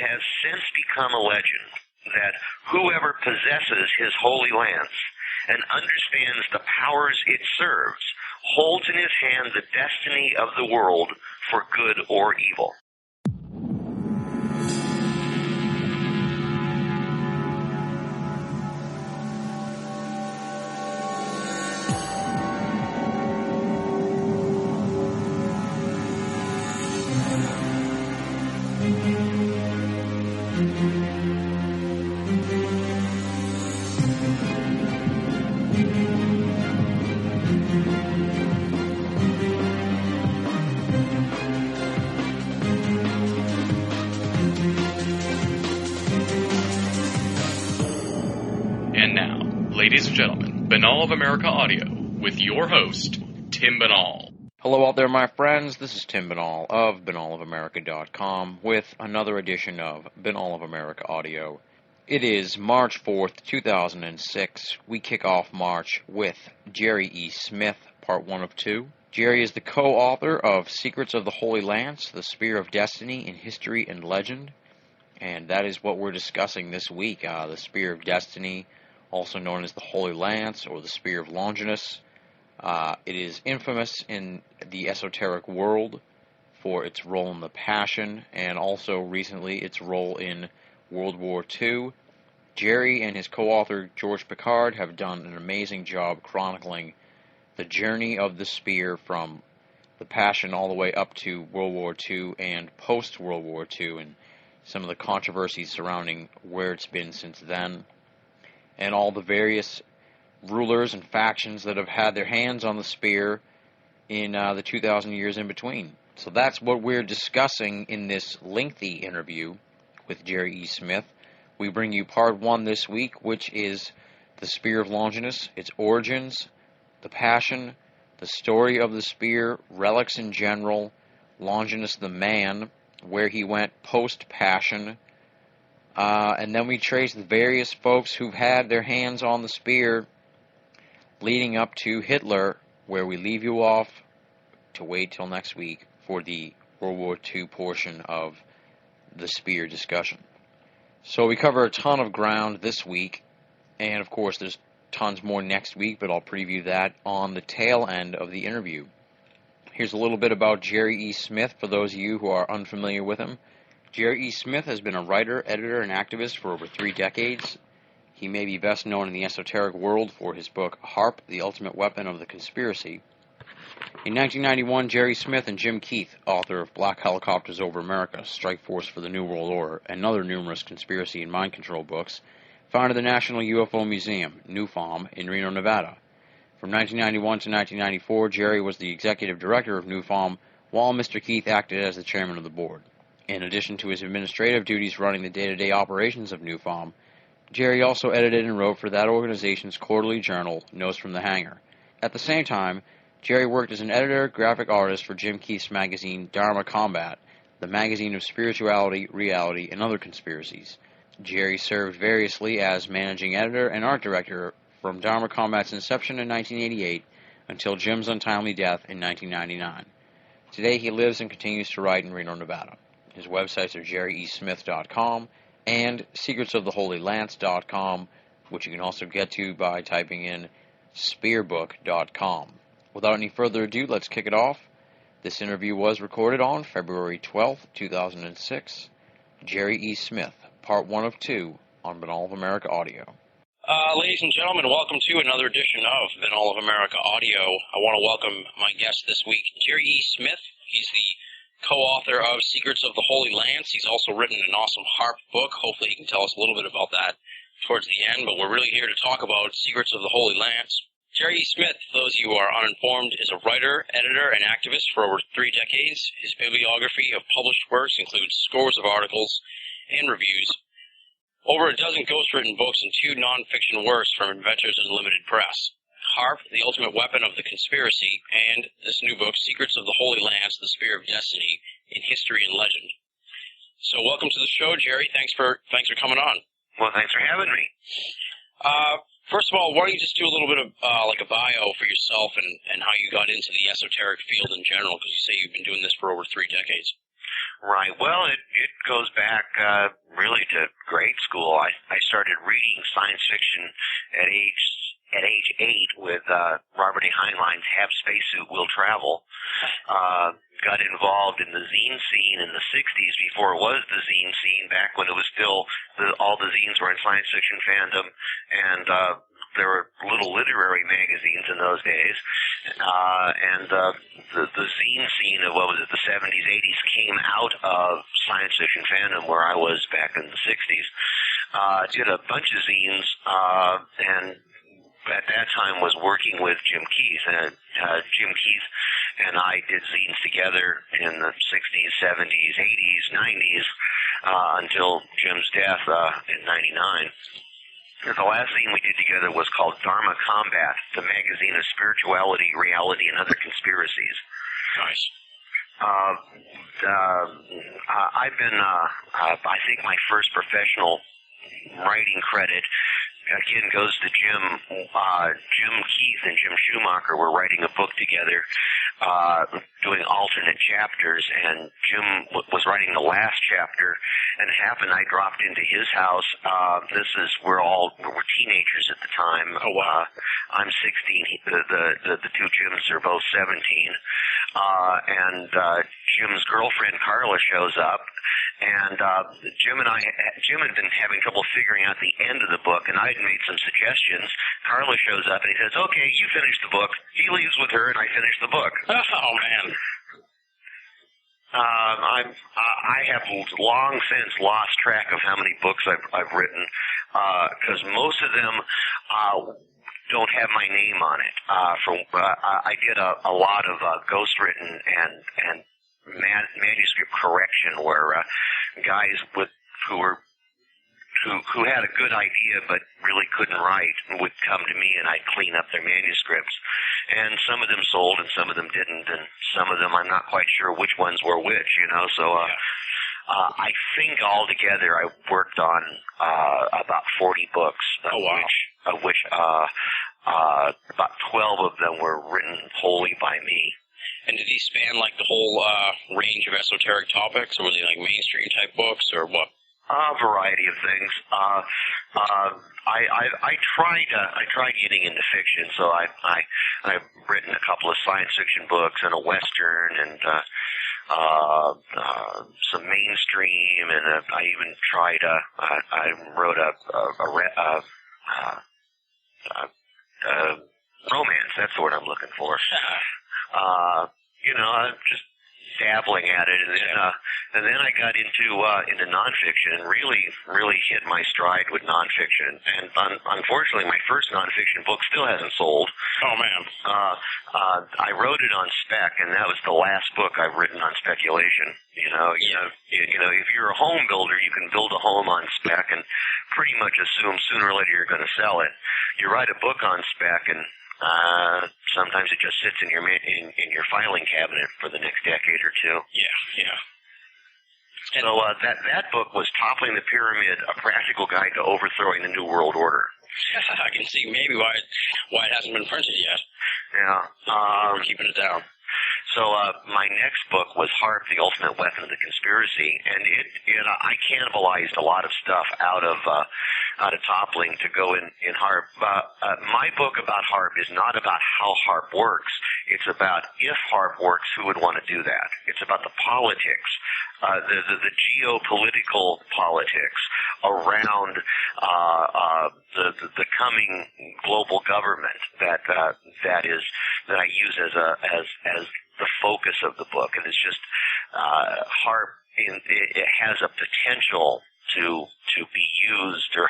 has since become a legend that whoever possesses his holy lance and understands the powers it serves holds in his hand the destiny of the world for good or evil. Ladies and gentlemen, Binnall of America Audio, with your host, Tim Binnall. Hello out there, my friends. This is Tim Binnall of BinnallofAmerica.com with another edition of Binnall of America Audio. It is March 4th, 2006. We kick off March with Jerry E. Smith, Part 1 of 2. Jerry is the co-author of Secrets of the Holy Lance, The Spear of Destiny in History and Legend. And that is what we're discussing this week, the Spear of Destiny, also known as the Holy Lance or the Spear of Longinus. It is infamous in the esoteric world for its role in the Passion, and also recently its role in World War II. Jerry and his co-author George Picard have done an amazing job chronicling the journey of the spear from the Passion all the way up to World War II and post-World War II, and some of the controversies surrounding where it's been since then, and all the various rulers and factions that have had their hands on the spear in the 2,000 years in between. So that's what we're discussing in this lengthy interview with Jerry E. Smith. We bring you Part 1 this week, which is the Spear of Longinus, its origins, the Passion, the story of the spear, relics in general, Longinus the man, where he went post-Passion, and then we trace the various folks who've had their hands on the spear leading up to Hitler, where we leave you off to wait till next week for the World War II portion of the spear discussion. So we cover a ton of ground this week, and of course there's tons more next week, but I'll preview that on the tail end of the interview. Here's a little bit about Jerry E. Smith for those of you who are unfamiliar with him. Jerry E. Smith has been a writer, editor, and activist for over 3 decades. He may be best known in the esoteric world for his book, HAARP, The Ultimate Weapon of the Conspiracy. In 1991, Jerry Smith and Jim Keith, author of Black Helicopters Over America, Strike Force for the New World Order, and other numerous conspiracy and mind control books, founded the National UFO Museum, NUFOM, in Reno, Nevada. From 1991 to 1994, Jerry was the executive director of NUFOM, while Mr. Keith acted as the chairman of the board. In addition to his administrative duties running the day-to-day operations of NUFOM, Jerry also edited and wrote for that organization's quarterly journal, Notes from the Hangar. At the same time, Jerry worked as an editor, graphic artist for Jim Keith's magazine, Dharma Combat, the magazine of spirituality, reality, and other conspiracies. Jerry served variously as managing editor and art director from Dharma Combat's inception in 1988 until Jim's untimely death in 1999. Today he lives and continues to write in Reno, Nevada. His websites are jerryesmith.com and secretsoftheholylance.com, which you can also get to by typing in spearbook.com. Without any further ado, let's kick it off. This interview was recorded on February 12th, 2006. Jerry E. Smith, Part 1 of 2 on Binnall of America Audio. Ladies and gentlemen, welcome to another edition of Binnall of America Audio. I want to welcome my guest this week, Jerry E. Smith. He's the co-author of Secrets of the Holy Lance. He's also written an awesome HAARP book. Hopefully he can tell us a little bit about that towards the end, but we're really here to talk about Secrets of the Holy Lance. Jerry E. Smith, for those of you who are uninformed, is a writer, editor, and activist for over 3 decades. His bibliography of published works includes scores of articles and reviews, over a dozen ghostwritten books, and 2 non-fiction works from Inventors Unlimited Press. HAARP, The Ultimate Weapon of the Conspiracy, and this new book, Secrets of the Holy Lance, The Spear of Destiny in History and Legend. So welcome to the show, Jerry. Thanks for coming on. Well, thanks for having me. First of all, why don't you just do a little bit of like a bio for yourself and how you got into the esoteric field in general, because you say you've been doing this for over 3 decades. Right. Well, it goes back really to grade school. I started reading science fiction at age 8 with Robert A. Heinlein's Have Spacesuit Will Travel. Got involved in the zine scene in the 60s before it was the zine scene, back when it was still all the zines were in science fiction fandom, and there were little literary magazines in those days, and the zine scene of, what was it, the 70s, 80s came out of science fiction fandom where I was back in the 60s. Did a bunch of zines, and at that time was working with Jim Keith, and Jim Keith and I did zines together in the 60s, 70s, 80s, 90s, until Jim's death in 99. The last zine we did together was called Dharma Combat, the magazine of spirituality, reality, and other conspiracies. Nice. I've been, I think my first professional writing credit again goes to Jim Keith and Jim Schumacher were writing a book together, doing alternate chapters, and Jim was writing the last chapter, and it happened I dropped into his house. We're teenagers at the time. Oh, wow. I'm 16. The two Jims are both 17. And Jim's girlfriend Carla shows up, and Jim had been having trouble figuring out the end of the book, and I had made some suggestions. Carla shows up, and he says, "Okay, you finish the book." He leaves with her, and I finish the book. Oh, man. I have long since lost track of how many books I've written, because most of them don't have my name on it. I did a lot of ghostwritten and manuscript correction, where guys who had a good idea but really couldn't write would come to me, and I'd clean up their manuscripts. And some of them sold and some of them didn't, and some of them I'm not quite sure which ones were which, so I think altogether I worked on about 40 books, of which about 12 of them were written wholly by me. And did he span like the whole range of esoteric topics, or were they like mainstream type books, or what? A variety of things. I tried getting into fiction, so I've written a couple of science fiction books and a western, and some mainstream, and I even tried. I wrote a romance. That's the word I'm looking for. Just dabbling at it, and then I got into nonfiction and really hit my stride with nonfiction. And unfortunately, my first nonfiction book still hasn't sold. Oh man! I wrote it on spec, and that was the last book I've written on speculation. If you're a home builder, you can build a home on spec and pretty much assume sooner or later you're going to sell it. You write a book on spec, and sometimes it just sits in your filing cabinet for the next decade or two. Yeah. So that book was Toppling the Pyramid: A Practical Guide to Overthrowing the New World Order. I can see maybe why it hasn't been printed yet. Yeah. We're keeping it down. So my next book was Harp, the Ultimate Weapon of the Conspiracy, and I cannibalized a lot of stuff out of Toppling to go in Harp. My book about Harp is not about how Harp works. It's about if Harp works, who would want to do that. It's about the politics, the geopolitical politics around the coming global government that I use as the focus of the book. And it's just Harp. It has a potential to be used, or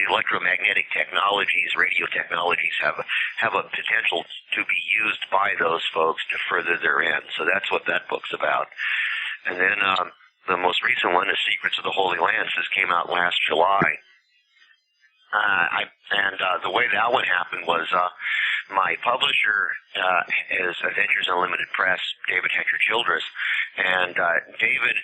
electromagnetic technologies, radio technologies have a potential to be used by those folks to further their ends. So that's what that book's about. And then the most recent one is Secrets of the Holy Lands. This came out last July. The way that one happened was my publisher is Adventures Unlimited Press, David Hector Childress, and David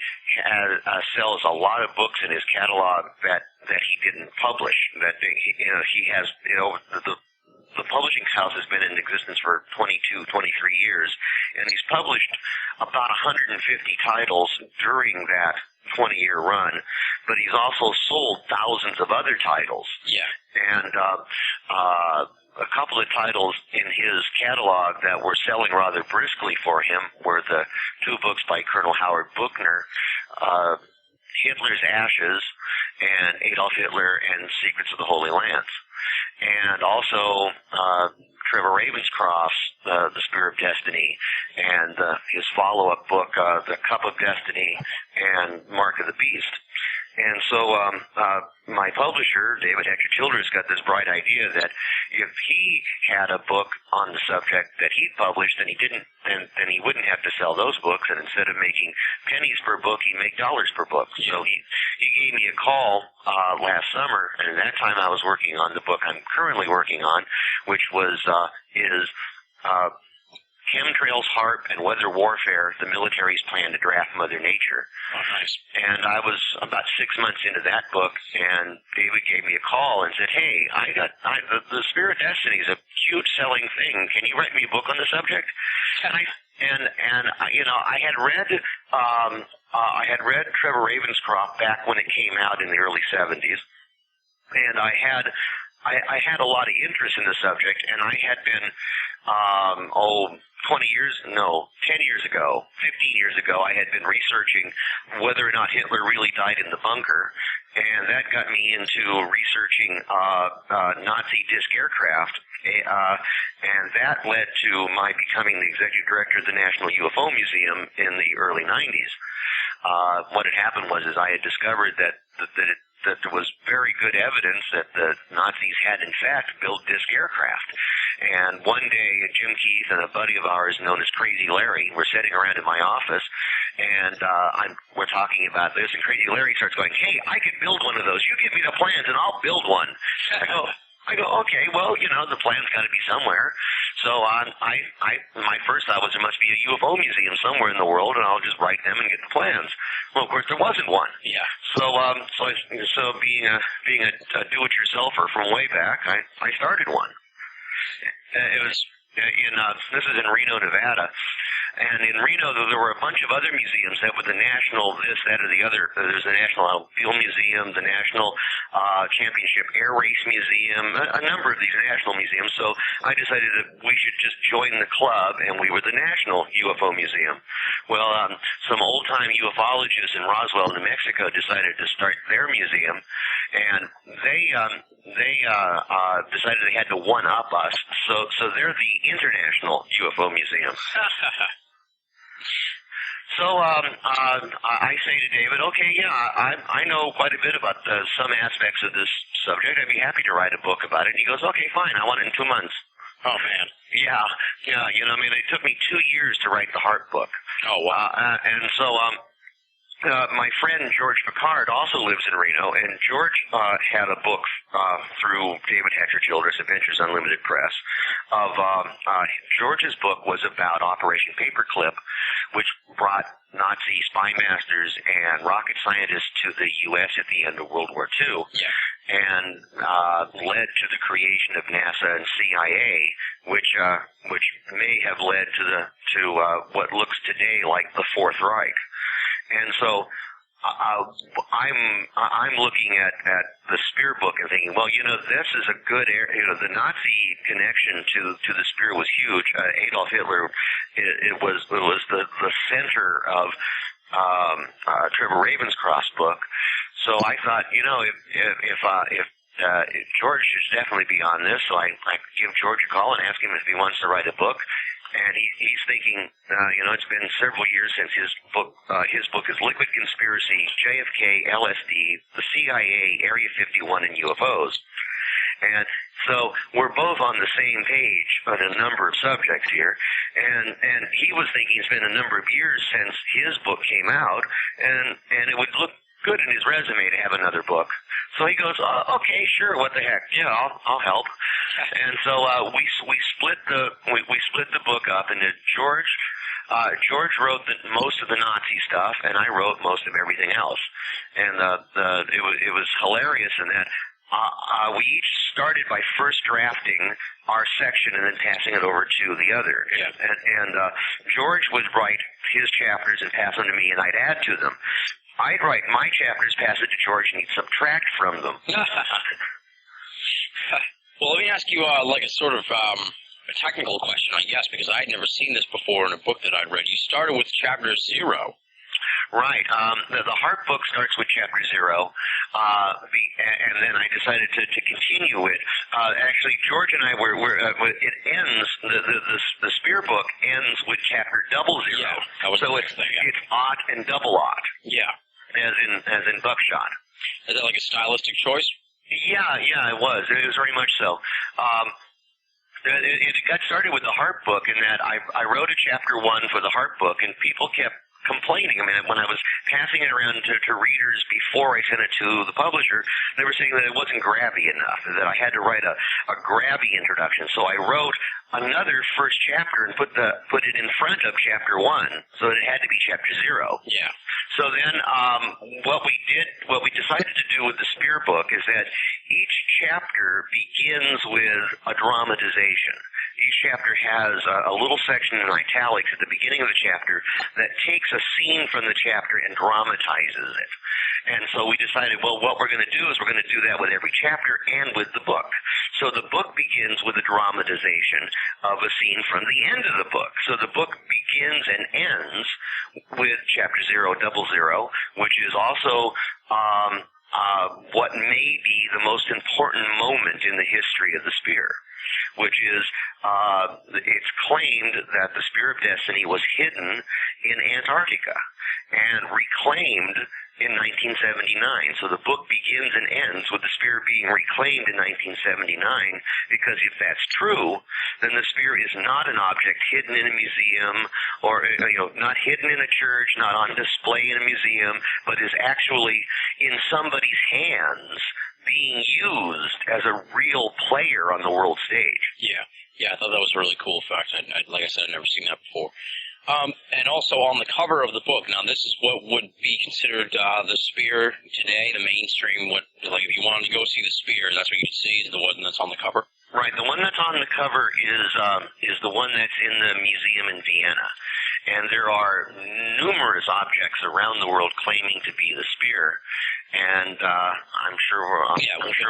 sells a lot of books in his catalog that he didn't publish. That he has the the publishing house has been in existence for 22, 23 years, and he's published about 150 titles during that 20-year run, but he's also sold thousands of other titles. Yeah. And a couple of titles in his catalog that were selling rather briskly for him were the two books by Colonel Howard Buchner, Hitler's Ashes and Adolf Hitler and Secrets of the Holy Lance. And also Trevor Ravenscroft's The Spear of Destiny and his follow-up book, The Cup of Destiny and Mark of the Beast. And so my publisher, David Hector Childress, got this bright idea that if he had a book on the subject that he published, then he wouldn't have to sell those books, and instead of making pennies per book, he'd make dollars per book. So he gave me a call last summer, and at that time I was working on the book I'm currently working on, which was his Chemtrails, HARP, and Weather Warfare, the military's plan to draft Mother Nature. Oh, nice. And I was about 6 months into that book, and David gave me a call and said, hey, the Spear of Destiny is a huge selling thing. Can you write me a book on the subject? And I had read Trevor Ravenscroft back when it came out in the early 70s, and I had a lot of interest in the subject, and I had been 10 years ago, 15 years ago, I had been researching whether or not Hitler really died in the bunker, and that got me into researching Nazi disc aircraft, and that led to my becoming the executive director of the National UFO Museum in the early 90s. What had happened was I had discovered that there was very good evidence that the Nazis had, in fact, built disc aircraft. And one day, Jim Keith and a buddy of ours known as Crazy Larry were sitting around in my office, and we're talking about this, and Crazy Larry starts going, hey, I could build one of those. You give me the plans, and I'll build one. I go, okay, well, the plan's got to be somewhere. So my first thought was there must be a UFO museum somewhere in the world, and I'll just write them and get the plans. Well, of course, there wasn't one. Yeah. So being a do-it-yourselfer from way back, I started one. It was this is in Reno, Nevada. And in Reno, there were a bunch of other museums that were the national this, that, or the other. There's the National Field Museum, the National Championship Air Race Museum, a number of these national museums. So I decided that we should just join the club, and we were the National UFO Museum. Well, some old-time ufologists in Roswell, New Mexico, decided to start their museum, and they decided they had to one-up us. So they're the International UFO Museum. So I say to David, okay, yeah, I know quite a bit about some aspects of this subject. I'd be happy to write a book about it. And he goes, okay, fine, I want it in 2 months. Oh, man. Yeah, it took me 2 years to write the HARP book. Oh, wow. And so my friend George Picard also lives in Reno, and George had a book through David Hector Childress, Adventures Unlimited Press. George's book was about Operation Paperclip, which brought Nazi spy masters and rocket scientists to the U.S. at the end of World War II, and led to the creation of NASA and CIA, which may have led to what looks today like the Fourth Reich. And so I'm looking at the Spear book and thinking, well, this is a good area. The Nazi connection to the Spear was huge. Adolf Hitler, it was the center of Trevor Ravenscroft's book. So I thought, if George should definitely be on this, so I give George a call and ask him if he wants to write a book. And he's thinking, it's been several years since his book is Liquid Conspiracy, JFK, LSD, the CIA, Area 51, and UFOs. And so we're both on the same page on a number of subjects here. And he was thinking it's been a number of years since his book came out, and it would look good in his resume to have another book. So he goes, okay, sure, what the heck? Yeah, I'll help. And so we split the book up into George wrote most of the Nazi stuff, and I wrote most of everything else. And it was hilarious in that we each started by first drafting our section and then passing it over to the other. Yeah. And George would write his chapters and pass them to me, and I'd add to them. I'd write my chapters, pass it to George, and he'd subtract from them. Well, let me ask you like a sort of a technical question, I guess, because I had never seen this before in a book that I'd read. You started with chapter 0. Right. The Heart book starts with chapter 0, and then I decided to continue it. Actually, George and I it ends, the Spear book ends with chapter 00. Yeah, that was so the next thing, yeah. It's odd and double odd. Yeah. As in buckshot. Is that like a stylistic choice? Yeah, it was. It was very much so. It got started with the Heart book in that I wrote a chapter 1 for the Heart book, and people kept complaining. I mean, when I was passing it around to readers before I sent it to the publisher, they were saying that it wasn't grabby enough, that I had to write a grabby introduction. So I wrote another first chapter and put it in front of chapter 1, so it had to be chapter 0. Yeah. So then, what we decided to do with the Spear book is that each chapter begins with a dramatization. Each chapter has a little section in italics at the beginning of the chapter that takes a scene from the chapter and dramatizes it. And so we decided, well, what we're going to do is we're going to do that with every chapter and with the book. So the book begins with a dramatization of a scene from the end of the book. So the book begins and ends with chapter 000, which is also what may be the most important moment in the history of the Spear, which is it's claimed that the Spear of Destiny was hidden in Antarctica and reclaimed in 1979. So the book begins and ends with the Spear being reclaimed in 1979, because if that's true, then the Spear is not an object hidden in a museum, or not hidden in a church, not on display in a museum, but is actually in somebody's hands being used as a real player on the world stage. Yeah, I thought that was a really cool fact. Like I said, I'd never seen that before. And also on the cover of the book, now this is what would be considered the Spear today, the mainstream. Like if you wanted to go see the Spear, that's what you'd see, is the one that's on the cover. Right, the one that's on the cover is the one that's in the museum in Vienna, and there are numerous objects around the world claiming to be the Spear, and I'm sure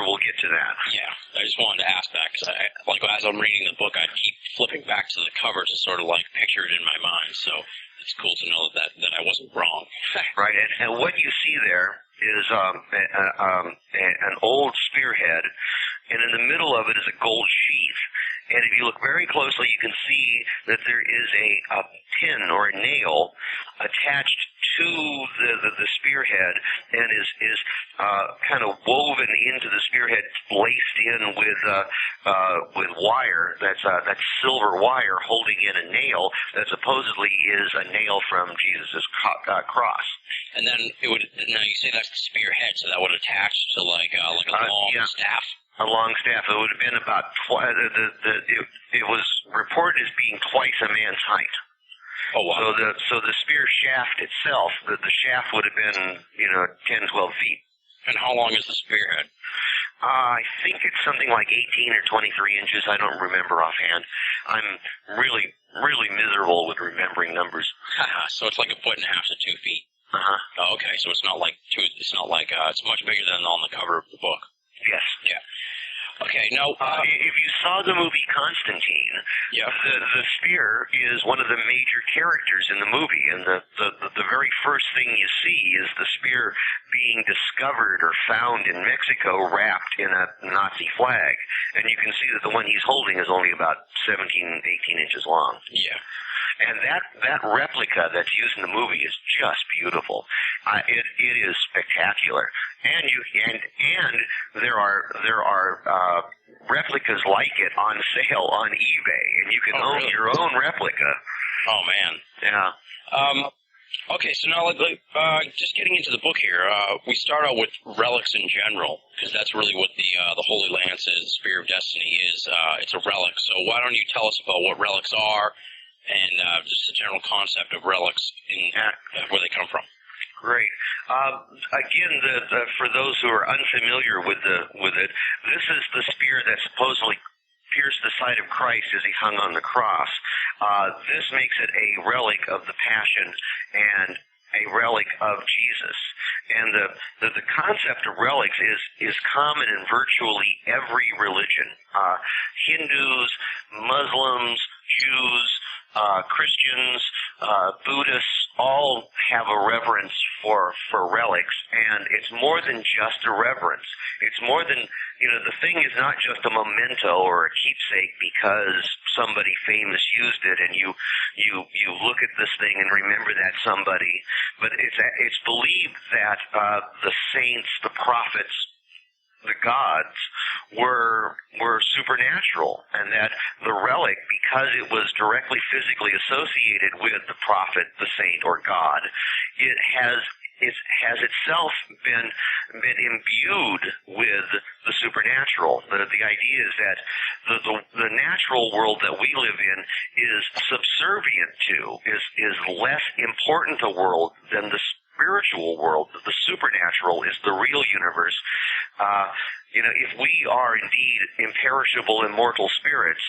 we'll get to that. Yeah, I just wanted to ask that because as I'm reading the book, I'd keep flipping back to the cover to sort of like picture it in my mind. So it's cool to know that I wasn't wrong. Right, and what you see there is an old spearhead, and in the middle of it is a gold sheath. And if you look very closely, you can see that there is a pin or a nail attached to the spearhead, and is kind of woven into the spearhead, laced in with wire. That's silver wire holding in a nail that supposedly is a nail from Jesus' cross. And then now you say that's the spearhead, so that would attach to like a long staff. A long staff. It would have been about it was reported as being twice a man's height. Oh wow! So the spear shaft itself, the shaft would have been 10, 12 feet. And how long is the spearhead? I think it's something like 18 or 23 inches. I don't remember offhand. I'm really, really miserable with remembering numbers. So it's like 1.5 to 2 feet. Oh, okay, so it's not like it's much bigger than on the cover of the book. Yes. Yeah. Okay, now, if you saw the movie Constantine, the Spear is one of the major characters in the movie, and the very first thing you see is the Spear being discovered or found in Mexico wrapped in a Nazi flag. And you can see that the one he's holding is only about 17, 18 inches long. Yeah. And that replica that's used in the movie is just beautiful. It is spectacular. And there are replicas like it on sale on eBay, and you can own your own replica. Oh man. Yeah. Okay, so now just getting into the book here, we start out with relics in general, because that's really what the Holy Lance is, the Spear of Destiny is. It's a relic. So why don't you tell us about what relics are, and just the general concept of relics and where they come from? Great. Again, for those who are unfamiliar with it, this is the Spear spear that supposedly pierced the side of Christ as he hung on the cross. This makes it a relic of the Passion and a relic of Jesus. And the concept of relics is common in virtually every religion. Hindus, Muslims, Jews, Christians, Buddhists all have a reverence for relics, and it's more than just a reverence. It's more than, the thing is not just a memento or a keepsake because somebody famous used it and you look at this thing and remember that somebody, but it's believed that the saints, the prophets, the gods were supernatural, and that the relic, because it was directly physically associated with the prophet, the saint, or God, it has itself been imbued with the supernatural. The idea is that the natural world that we live in is subservient to, is less important a world than the spiritual world. The supernatural is the real universe. If we are indeed imperishable, immortal spirits,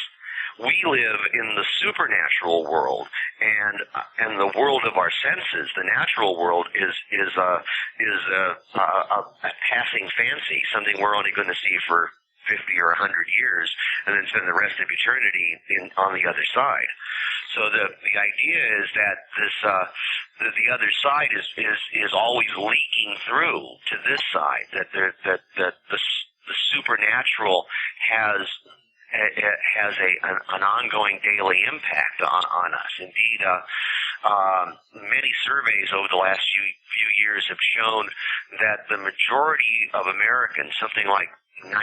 we live in the supernatural world, and the world of our senses, the natural world, is a passing fancy, something we're only going to see for 50 or 100 years, and then spend the rest of eternity on the other side. So the idea is that the other side is always leaking through to this side. That the supernatural has an ongoing daily impact on us. Indeed, many surveys over the last few years have shown that the majority of Americans, something like 95-98%,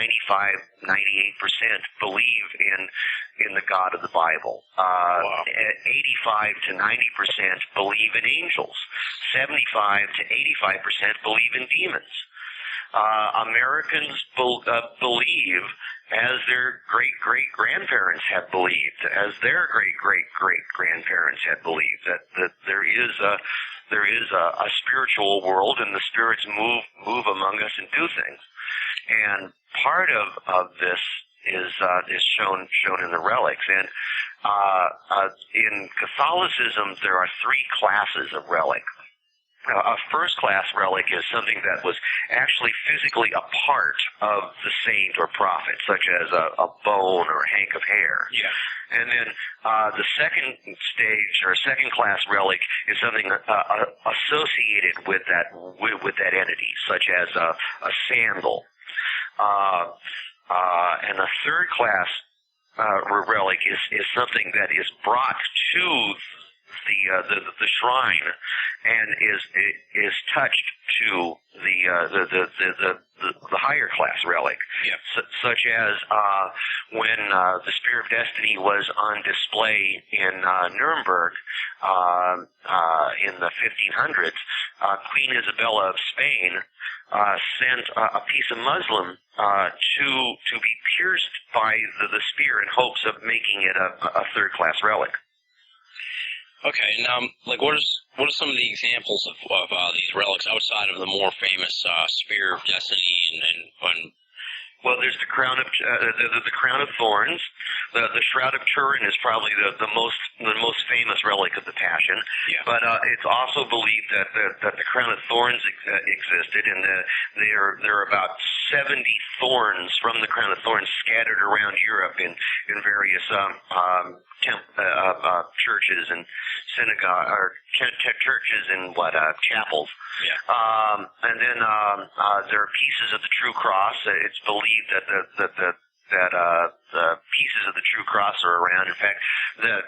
believe in the God of the Bible. Wow. 85 to 90% believe in angels. 75 to 85% believe in demons. Americans believe, as their great-great-grandparents have believed, as their great-great-great-grandparents have believed, that there is a spiritual world, and the spirits move among us and do things. And part of this is shown in the relics. And in Catholicism, there are three classes of relic. A first-class relic is something that was actually physically a part of the saint or prophet, such as a bone or a hank of hair. Yeah. And then the second stage or second-class relic is something associated with that entity, such as a sandal. And a third-class relic is something that is brought to the shrine and is touched to the higher class relic. Yep. Such as when the Spear of Destiny was on display in Nuremberg in the 1500s, Queen Isabella of Spain sent a piece of muslin to be pierced by the spear in hopes of making it a third class relic. Okay, now, what are some of the examples of these relics outside of the more famous Spear of Destiny and well, there's the crown of thorns. The shroud of Turin is probably the most famous relic of the Passion. Yeah. But it's also believed that the crown of thorns existed, and there are about 70 thorns from the crown of thorns scattered around Europe in various churches and synagogue or churches and chapels. Yeah. And then there are pieces of the true cross. It's believed that the pieces of the true cross are around. In fact,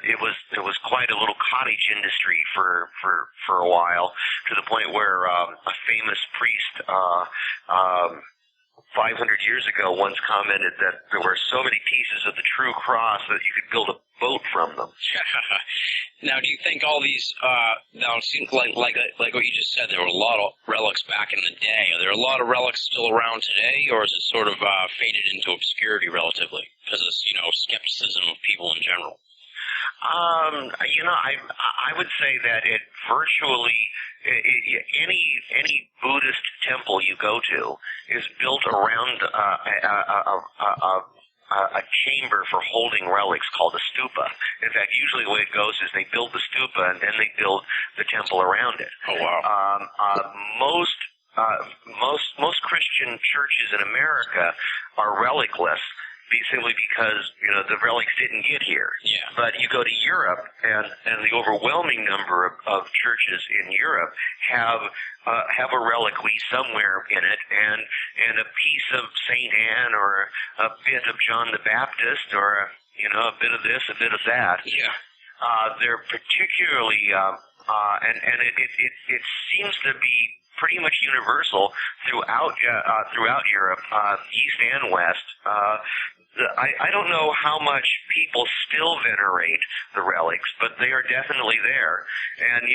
it was quite a little cottage industry for a while, to the point where a famous priest 500 years ago once commented that there were so many pieces of the true cross that you could build a boat from them. Now, do you think all these, now it seems like what you just said, there were a lot of relics back in the day. Are there a lot of relics still around today, or is it sort of faded into obscurity relatively because of, skepticism of people in general? I would say that it virtually any Buddhist temple you go to is built around a chamber for holding relics called a stupa. In fact, usually the way it goes is they build the stupa and then they build the temple around it. Oh, wow. Most Christian churches in America are relicless, simply because the relics didn't get here. Yeah. But you go to Europe, and the overwhelming number of churches in Europe have a reliquary somewhere in it, and a piece of Saint Anne or a bit of John the Baptist or a bit of this, a bit of that. Yeah. They're particularly and it seems to be pretty much universal throughout Europe, East and West. I don't know how much people still venerate the relics, but they are definitely there. And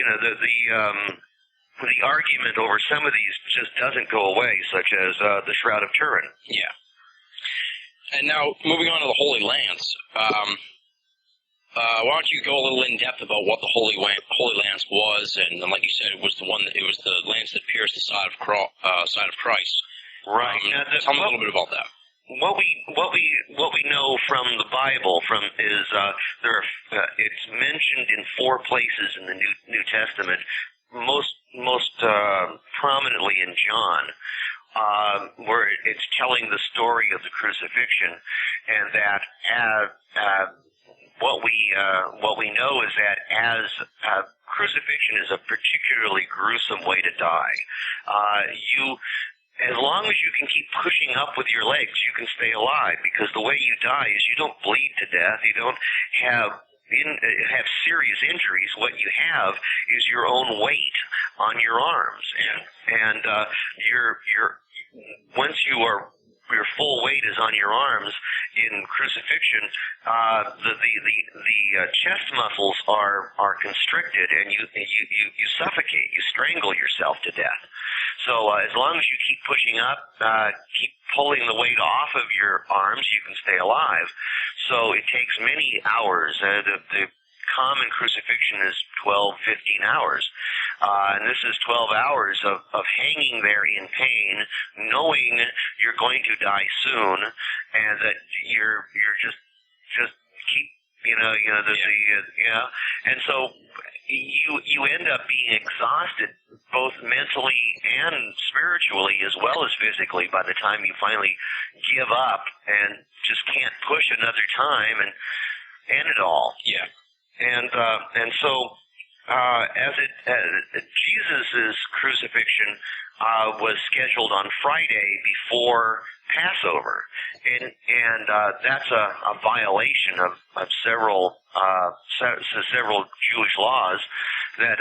the argument over some of these just doesn't go away, such as the Shroud of Turin. Yeah. And now moving on to the Holy Lance. Why don't you go a little in depth about what the Holy Lance was, and like you said, it was the lance that pierced the side of Christ. Right. Tell me a little bit about that. What we know from the Bible is it's mentioned in 4 places in the New Testament, most prominently in John, where it's telling the story of the crucifixion, and that what we know is that as crucifixion is a particularly gruesome way to die. As long as you can keep pushing up with your legs, you can stay alive, because the way you die is you don't bleed to death. You don't have serious injuries. What you have is your own weight on your arms, and once your full weight is on your arms in crucifixion, the chest muscles are constricted, and you suffocate, you strangle yourself to death. So as long as you keep pushing up, keep pulling the weight off of your arms, you can stay alive. So it takes many hours. The common crucifixion is 12, 15 hours. And this is 12 hours of hanging there in pain, knowing you're going to die soon, and that you're just keep, and so you end up being exhausted both mentally and spiritually as well as physically by the time you finally give up and just can't push another time and end it all. Yeah. And so Jesus' crucifixion was scheduled on Friday before Passover, and that's a violation of several Jewish laws that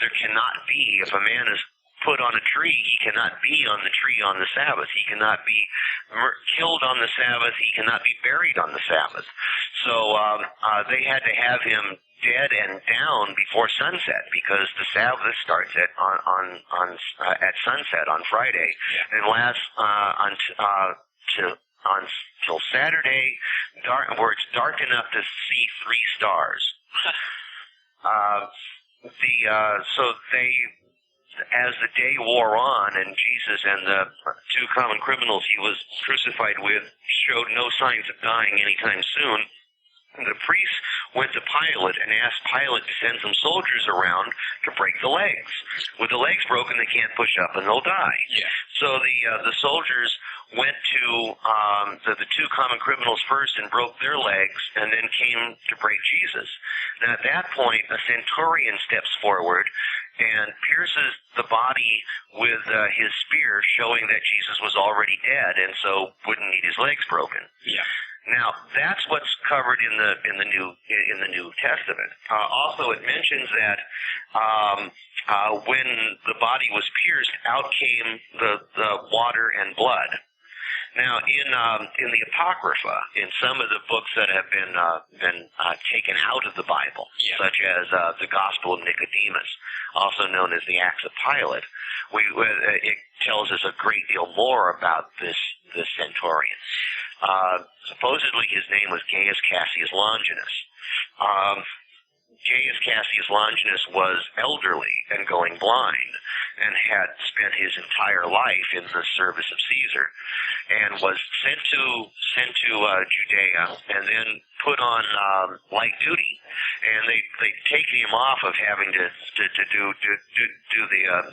there cannot be, if a man is put on a tree, he cannot be on the tree on the Sabbath. He cannot be killed on the Sabbath. He cannot be buried on the Sabbath. So they had to have him dead and down before sunset, because the Sabbath starts at sunset on Friday and lasts until Saturday, where it's dark enough to see 3 stars. As the day wore on, and Jesus and the 2 common criminals he was crucified with showed no signs of dying anytime soon, the priests went to Pilate and asked Pilate to send some soldiers around to break the legs. With the legs broken, they can't push up and they'll die. Yeah. So the soldiers went to the 2 common criminals first and broke their legs, and then came to break Jesus. Now at that point, a centurion steps forward and pierces the body with his spear, showing that Jesus was already dead and so wouldn't need his legs broken. Yeah. Now that's what's covered in the New Testament. Also, it mentions that when the body was pierced, out came the water and blood. Now, in the Apocrypha, in some of the books that have been taken out of the Bible, such as the Gospel of Nicodemus, also known as the Acts of Pilate, it tells us a great deal more about this centurion. Supposedly, his name was Gaius Cassius Longinus. Gaius Cassius Longinus was elderly and going blind and had spent his entire life in the service of Caesar and was sent to Judea and then put on light duty. And they'd taken him off of having to do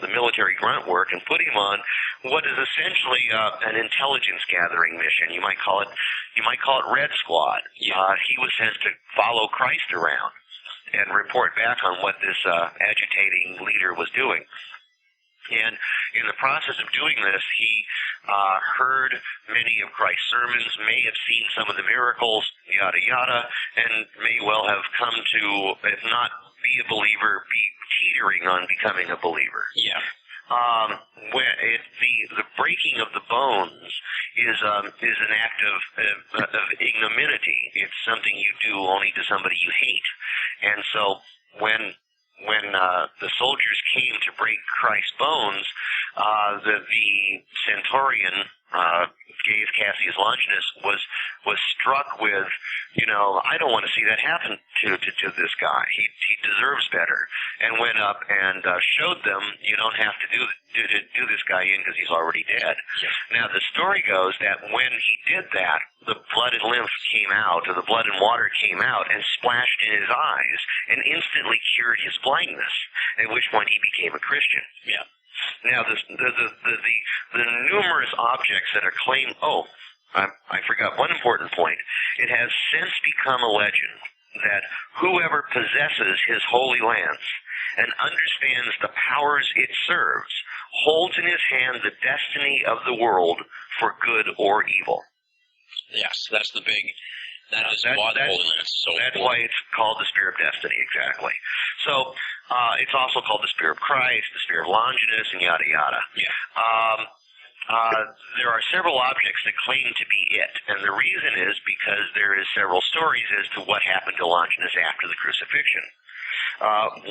the military grunt work and put him on what is essentially an intelligence gathering mission. You might call it Red Squad. He was sent to follow Christ around and report back on what this agitating leader was doing. And in the process of doing this, he heard many of Christ's sermons, may have seen some of the miracles, yada, yada, and may well have come to, if not be a believer, be teetering on becoming a believer. Yeah. The breaking of the bones is an act of ignominy. It's something you do only to somebody you hate. And so when the soldiers came to break Christ's bones, the centurion, Gaius Cassius Longinus, was struck with, I don't want to see that happen to this guy. He deserves better, and went up and showed them, you don't have to do this guy in because he's already dead. Yes. Now the story goes that when he did that, the blood and lymph came out, or the blood and water came out and splashed in his eyes and instantly cured his blindness, at which point he became a Christian. Yeah. Now, the numerous objects that are claimed. Oh, I forgot one important point. It has since become a legend that whoever possesses his holy lance and understands the powers it serves holds in his hand the destiny of the world for good or evil. Yes, that's the big. That is why the Holy Lance is so That's important. why it's called the Spear of Destiny, exactly. So it's also called the Spear of Christ, the Spear of Longinus, and yada yada. Yeah. There are several objects that claim to be it, and the reason is because there is several stories as to what happened to Longinus after the crucifixion.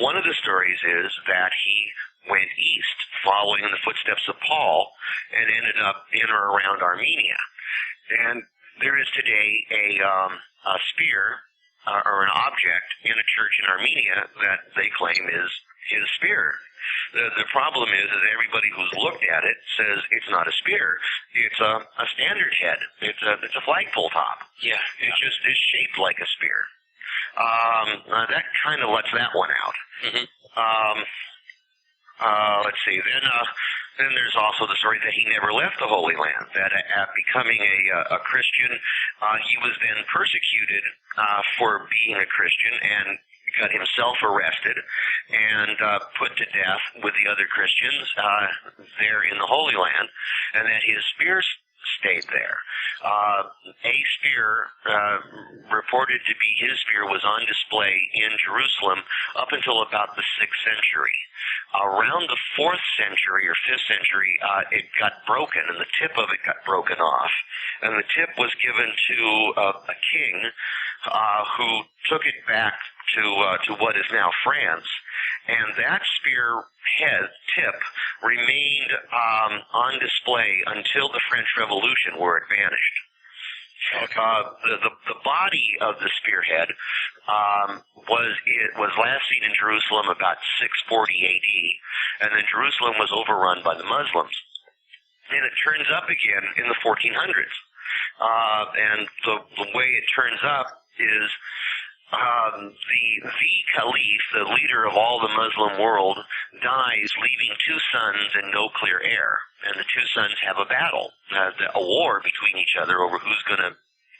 One of the stories is that he went east, following in the footsteps of Paul, and ended up in or around Armenia. And there is today a spear or an object in a church in Armenia that they claim is his spear. The problem is that everybody who's looked at it says it's not a spear. It's a standard head. It's a flagpole top. Yeah. It just is shaped like a spear. That kind of lets that one out. Mm-hmm. Let's see. Then there's also the story that he never left the Holy Land, that at becoming a Christian, he was then persecuted for being a Christian and got himself arrested and put to death with the other Christians there in the Holy Land, and that his spear stayed there. A spear, reported to be his spear, was on display in Jerusalem up until about the 6th century. Around the 4th century or 5th century, it got broken, and the tip of it got broken off. And the tip was given to a king who took it back to what is now France. And that spear head tip remained on display until the French Revolution, where it vanished. Okay. The body of the spearhead was last seen in Jerusalem about 640 AD, and then Jerusalem was overrun by the Muslims. And it turns up again in the 1400s. And the way it turns up is the caliph, the leader of all the Muslim world, dies, leaving 2 sons and no clear heir. And the 2 sons have a battle, a war between each other over who's going to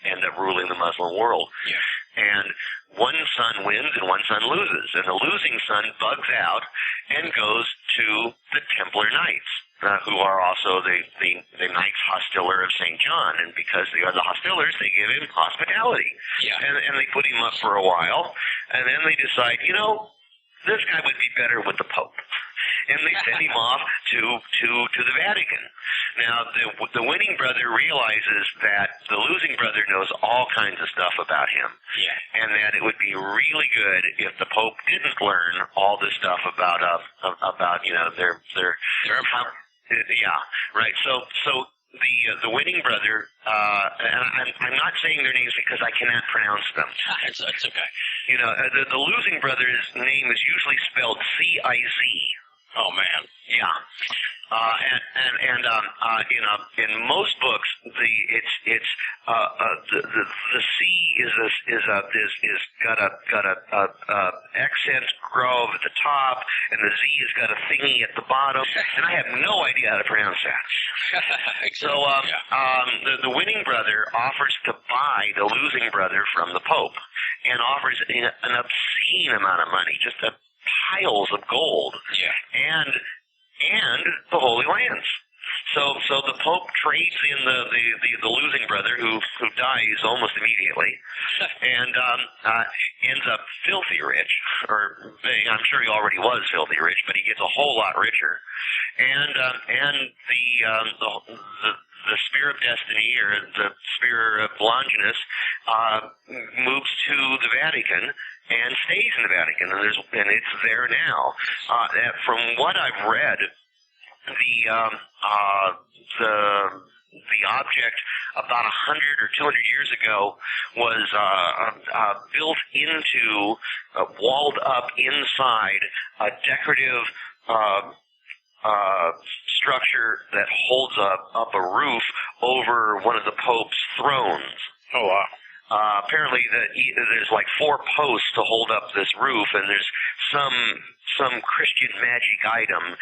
end up ruling the Muslim world. Yeah. And one son wins and one son loses. And the losing son bugs out and goes to the Templar Knights, who are also the Knights Hospitaller of St. John. And because they are the Hospitallers, they give him hospitality. Yeah. And they put him up for a while. And then they decide, this guy would be better with the Pope. And they send him off to the Vatican. Now, the winning brother realizes that the losing brother knows all kinds of stuff about him. Yeah. And that it would be really good if the Pope didn't learn all this stuff about their yeah, right. So the winning brother, and I'm not saying their names because I cannot pronounce them. It's okay. You know, the losing brother's name is usually spelled C-I-Z. Oh man. Yeah. In most books, the C is got a accent grove at the top, and the Z has got a thingy at the bottom, and I have no idea how to pronounce that. Exactly. So the winning brother offers to buy the losing brother from the Pope, and offers an obscene amount of money, just piles of gold, and the Holy Lands. So the Pope trades in the losing brother who dies almost immediately, and ends up filthy rich, or I'm sure he already was filthy rich, but he gets a whole lot richer, and the Spear of Destiny, or the Spear of Longinus, moves to the Vatican and stays in the Vatican, and it's there now. From what I've read, the object about 100 or 200 years ago was built into, walled up inside a decorative structure that holds up a roof over one of the Pope's thrones. Oh wow. Apparently there's like 4 posts to hold up this roof, and there's some Christian magic item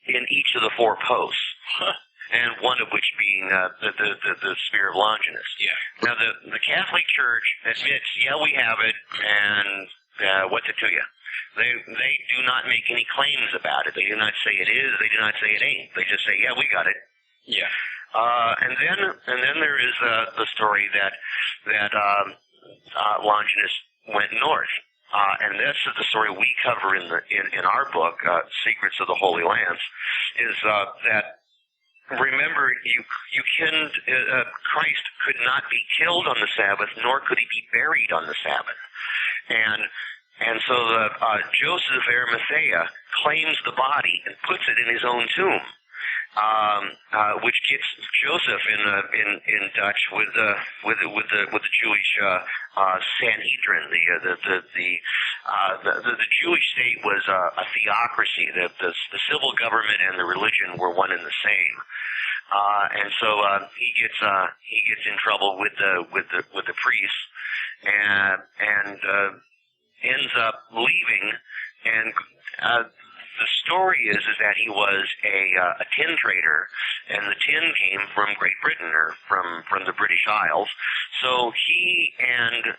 in each of the 4 posts. Huh. And one of which being the Spear of Longinus. Yeah. Now the Catholic Church admits, yeah, we have it, and what's it to you? They do not make any claims about it. They do not say it is. They do not say it ain't. They just say, yeah, we got it. Yeah. And then there is the story that Longinus went north. And this is the story we cover in our book, Secrets of the Holy Lands, is that, remember, Christ could not be killed on the Sabbath, nor could he be buried on the Sabbath. And so Joseph of Arimathea claims the body and puts it in his own tomb, which gets Joseph in Dutch with the Jewish Sanhedrin. The Jewish state was a theocracy. The civil government and the religion were one and the same. And so he gets in trouble with the priests, and ends up leaving. And the story is that he was a tin trader, and the tin came from Great Britain, or from the British Isles. So he and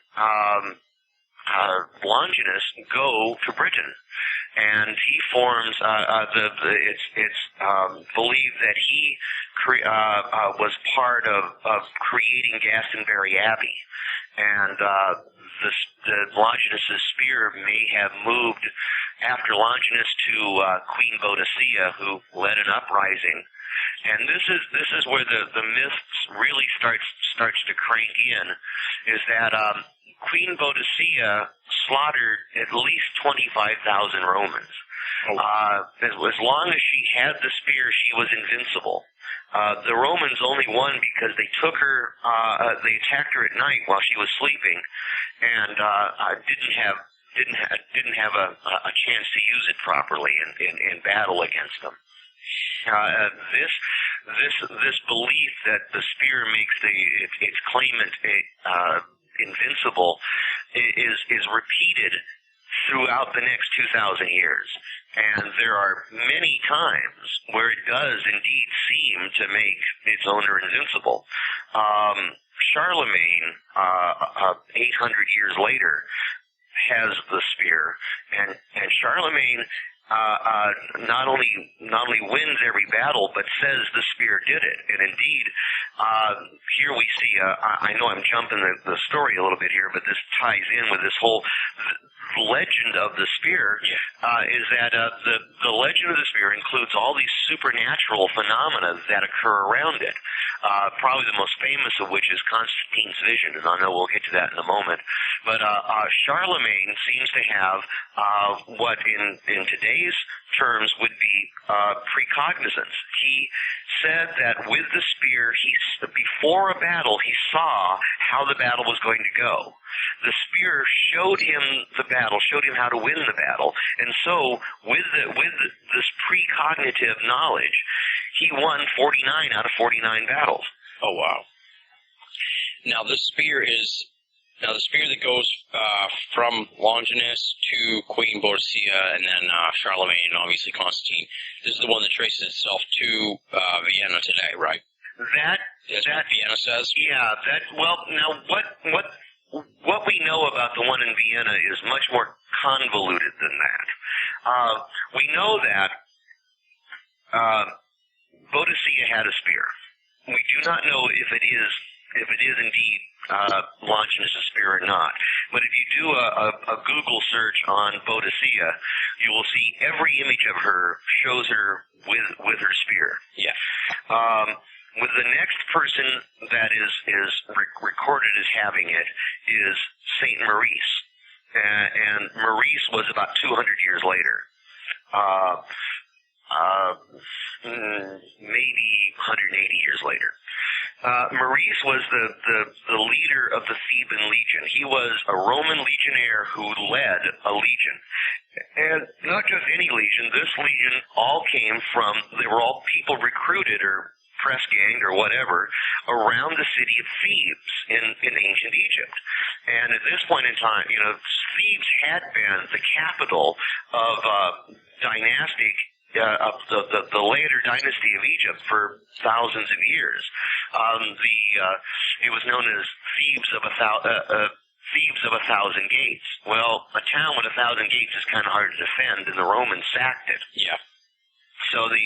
Longinus go to Britain, and he forms it's believed that he was part of creating Glastonbury Abbey, and the Longinus's spear may have moved after Longinus to Queen Boadicea, who led an uprising. And this is where the myth really starts to crank in, is that Queen Boadicea slaughtered at least 25,000 Romans. As long as she had the spear, she was invincible. The Romans only won because they took her, they attacked her at night while she was sleeping, and didn't have a chance to use it properly in battle against them. This belief that the spear makes its claimant invincible is repeated throughout the next 2,000 years. And there are many times where it does indeed seem to make its owner invincible. Charlemagne, 800 years later, has the spear, and Charlemagne not only wins every battle, but says the spear did it. And indeed, here we see, I know I'm jumping the story a little bit here, but this ties in with this whole legend of the spear, is that the legend of the spear includes all these supernatural phenomena that occur around it. Probably the most famous of which is Constantine's vision, and I know we'll get to that in a moment. But Charlemagne seems to have what in today's terms would be precognizance. He said that with the spear, before a battle, he saw how the battle was going to go. The spear showed him the battle, showed him how to win the battle, and so with this precognitive knowledge, he won 49 out of 49 battles. Oh, wow. Now, the spear that goes from Longinus to Queen Boadicea and then Charlemagne and obviously Constantine, this is the one that traces itself to Vienna today, right? That's what Vienna says? Yeah. Now, what we know about the one in Vienna is much more convoluted than that. We know that Boadicea had a spear. We do not know if it is indeed Longinus' spear or not. But if you do a Google search on Boadicea, you will see every image of her shows her with her spear. Yeah. With the next person that is recorded as having it is Saint Maurice, and Maurice was about 200 years later. Maybe 180 years later. Maurice was the leader of the Theban legion. He was a Roman legionnaire who led a legion. And not just any legion, this legion they were all people recruited or press ganged or whatever around the city of Thebes in ancient Egypt. And at this point in time, Thebes had been the capital of dynastic of the later dynasty of Egypt for thousands of years. It was known as Thebes of a thousand gates. Well, a town with 1,000 gates is kind of hard to defend, and the Romans sacked it. Yeah. So the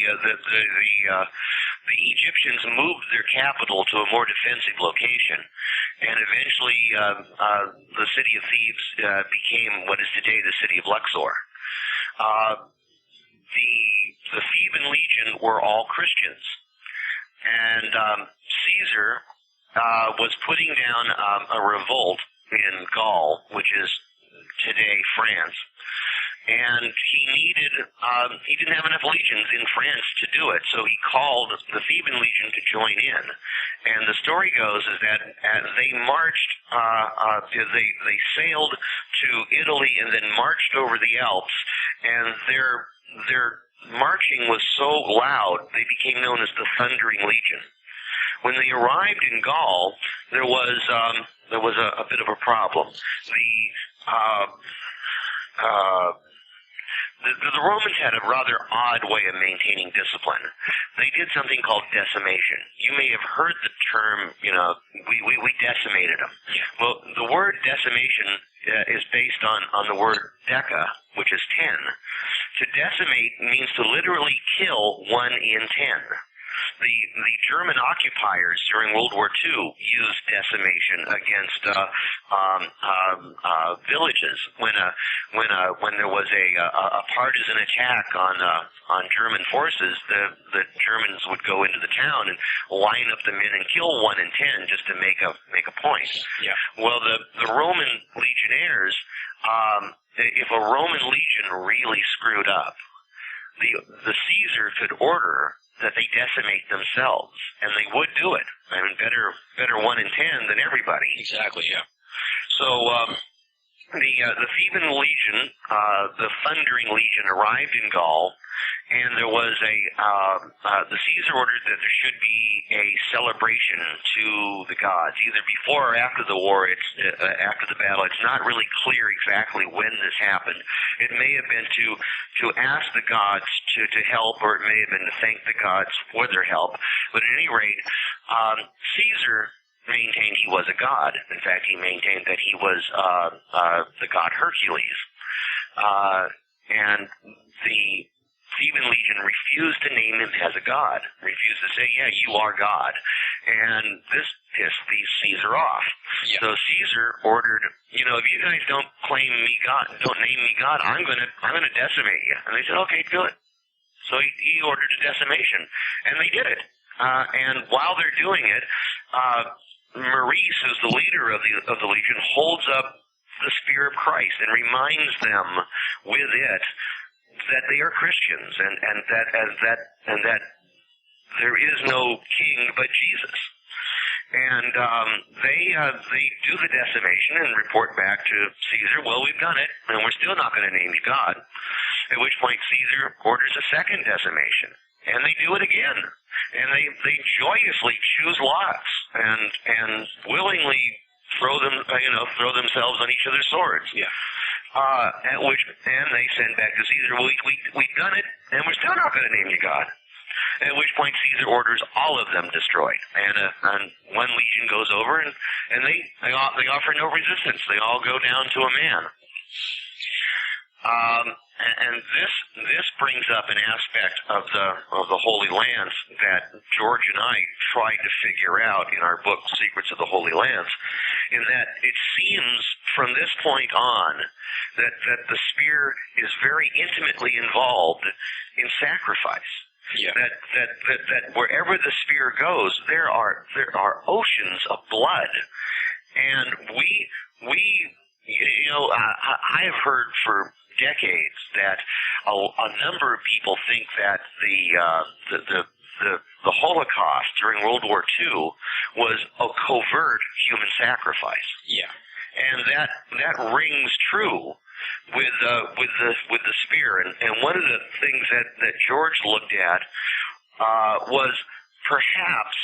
Egyptians moved their capital to a more defensive location, and eventually the city of Thebes became what is today the city of Luxor. The Theban legion were all Christians, and Caesar was putting down a revolt in Gaul, which is today France, and he didn't have enough legions in France to do it, so he called the Theban legion to join in. And the story goes is that they marched, they sailed to Italy and then marched over the Alps, and their marching was so loud they became known as the Thundering Legion. When they arrived in Gaul, there was a bit of a problem. The Romans had a rather odd way of maintaining discipline. They did something called decimation. You may have heard the term, we decimated them. Well, the word decimation is based on the word deca, which is 10. To decimate means to literally kill 1 in 10. The German occupiers during World War II used decimation against villages. When there was a partisan attack on German forces, the Germans would go into the town and line up the men and kill 1 in 10 just to make a point. Yeah. Well, the Roman legionnaires, if a Roman legion really screwed up, the Caesar could order that they decimate themselves, and they would do it. I mean, better 1 in 10 than everybody. Exactly, yeah. So the Theban legion, the Thundering Legion, arrived in Gaul, and there was the Caesar ordered that there should be a celebration to the gods, either before or after the war. After the battle. It's not really clear exactly when this happened. It may have been to ask the gods to help, or it may have been to thank the gods for their help. But at any rate, Caesar maintained he was a god. In fact, he maintained that he was the god Hercules. And the Theban legion refused to name him as a god, refused to say, yeah, you are God. And this pissed the Caesar off. Yeah. So Caesar ordered, if you guys don't claim me God, don't name me God, I'm gonna decimate you. And they said, okay, do it. So he ordered a decimation, and they did it. And while they're doing it, Maurice, who's the leader of the legion, holds up the spear of Christ and reminds them with it that they are Christians, and that there is no king but Jesus. And they do the decimation and report back to Caesar, well, we've done it, and we're still not going to name you God. At which point Caesar orders a second decimation, and they do it again. And they joyously choose lots and willingly throw themselves on each other's swords. Yeah. And they send back to Caesar, well, we've done it, and we're still not going to name you God. At which point Caesar orders all of them destroyed, and one legion goes over, and they offer no resistance. They all go down to a man. And this brings up an aspect of the Holy Lands that George and I tried to figure out in our book Secrets of the Holy Lands, in that it seems from this point on that the spear is very intimately involved in sacrifice. Yeah. That wherever the spear goes, there are oceans of blood, and I have heard for decades that a number of people think that the Holocaust during World War II was a covert human sacrifice. Yeah. And that rings true with the spear. And one of the things that George looked at was perhaps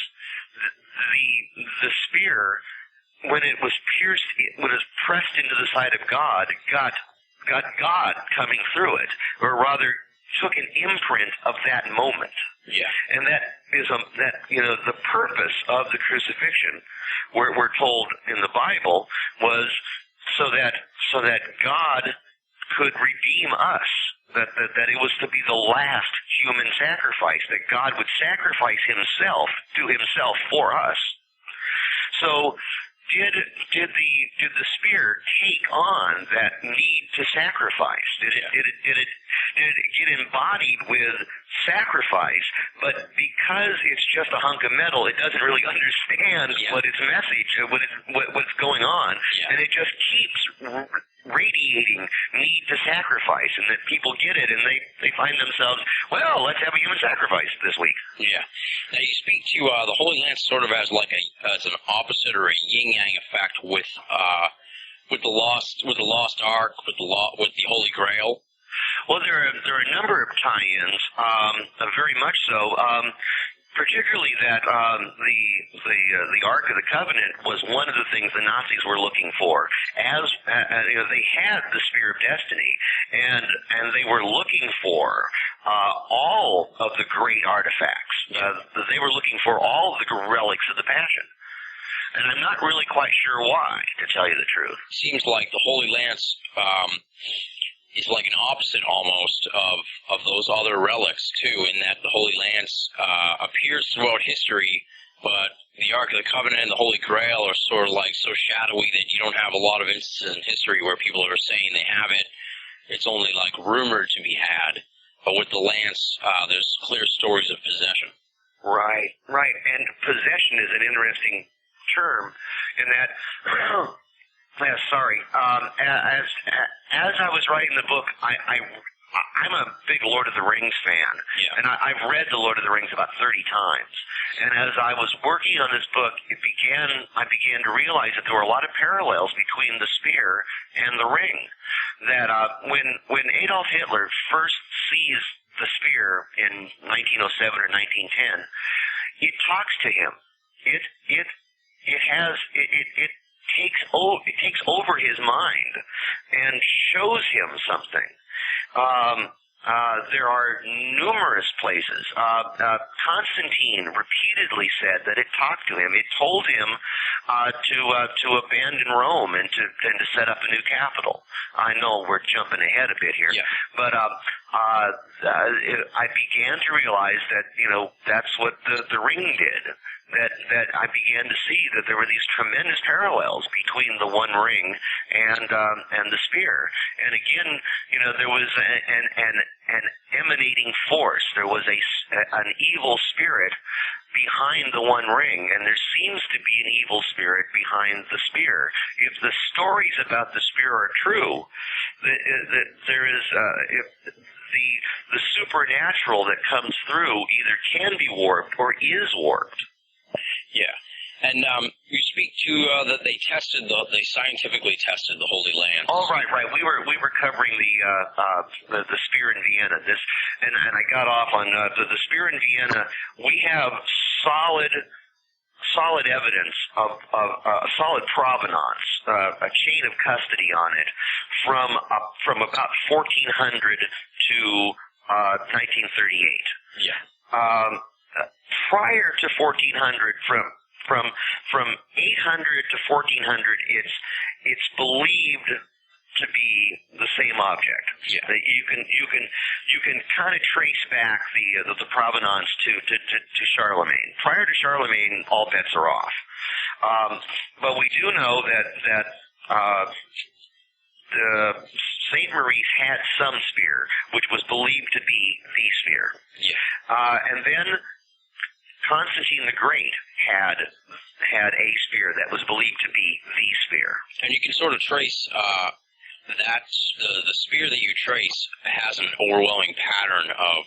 the spear, when it was pierced, when it was pressed into the side of God, got God coming through it, or rather took an imprint of that moment. Yeah. And that is the purpose of the crucifixion, where we're told in the Bible, was so that God could redeem us, that it was to be the last human sacrifice, that God would sacrifice himself for us. So did the spear take on that need to sacrifice? Did it get embodied with sacrifice? But because it's just a hunk of metal, it doesn't really understand what its message, what's going on, and it just keeps radiating need to sacrifice, and that people get it, and they find themselves, well, let's have a human sacrifice this week. Yeah. Now you speak to the Holy Lance sort of as like as an opposite or a yin yang effect with the lost Ark, with the Holy Grail. Well, there are a number of tie-ins, very much so. Particularly that the Ark of the Covenant was one of the things the Nazis were looking for. As they had the Spear of Destiny, and they were looking for all of the great artifacts. They were looking for all of the relics of the Passion. And I'm not really quite sure why, to tell you the truth. Seems like the Holy Lance is like an opposite almost of those other relics too, in that the Holy Lance appears throughout history, but the Ark of the Covenant and the Holy Grail are sort of like so shadowy that you don't have a lot of instances in history where people are saying they have it. It's only like rumored to be had. But with the Lance, there's clear stories of possession. Right. And possession is an interesting term in that Yeah, sorry. As I was writing the book, I'm a big Lord of the Rings fan, and I've read the Lord of the Rings about 30 times. And as I was working on this book, I began to realize that there were a lot of parallels between the spear and the ring. That when Adolf Hitler first sees the spear in 1907 or 1910, it talks to him. It takes over his mind and shows him something. There are numerous places. Constantine repeatedly said that it talked to him. It told him to abandon Rome and to set up a new capital. I know we're jumping ahead a bit here, but I began to realize that that's what the ring did. That I began to see that there were these tremendous parallels between the One Ring and the spear. And again, there was an emanating force. There was an evil spirit behind the One Ring, and there seems to be an evil spirit behind the spear. If the stories about the spear are true, there is if the supernatural that comes through either can be warped or is warped. Yeah. And you speak to that they scientifically tested the Holy Land. Oh, right. We were covering the spear in Vienna. And I got off on the spear in Vienna. We have solid evidence of solid provenance, a chain of custody on it from about 1400 to 1938. Yeah. Prior to 1400, from 800 to 1400, it's believed to be the same object. Yeah. You can kind of trace back the provenance to Charlemagne. Prior to Charlemagne, all bets are off. But we do know that the St. Maurice had some spear, which was believed to be the spear. Yeah. And then Constantine the Great had a spear that was believed to be the spear. And you can sort of trace the spear that you trace has an overwhelming pattern of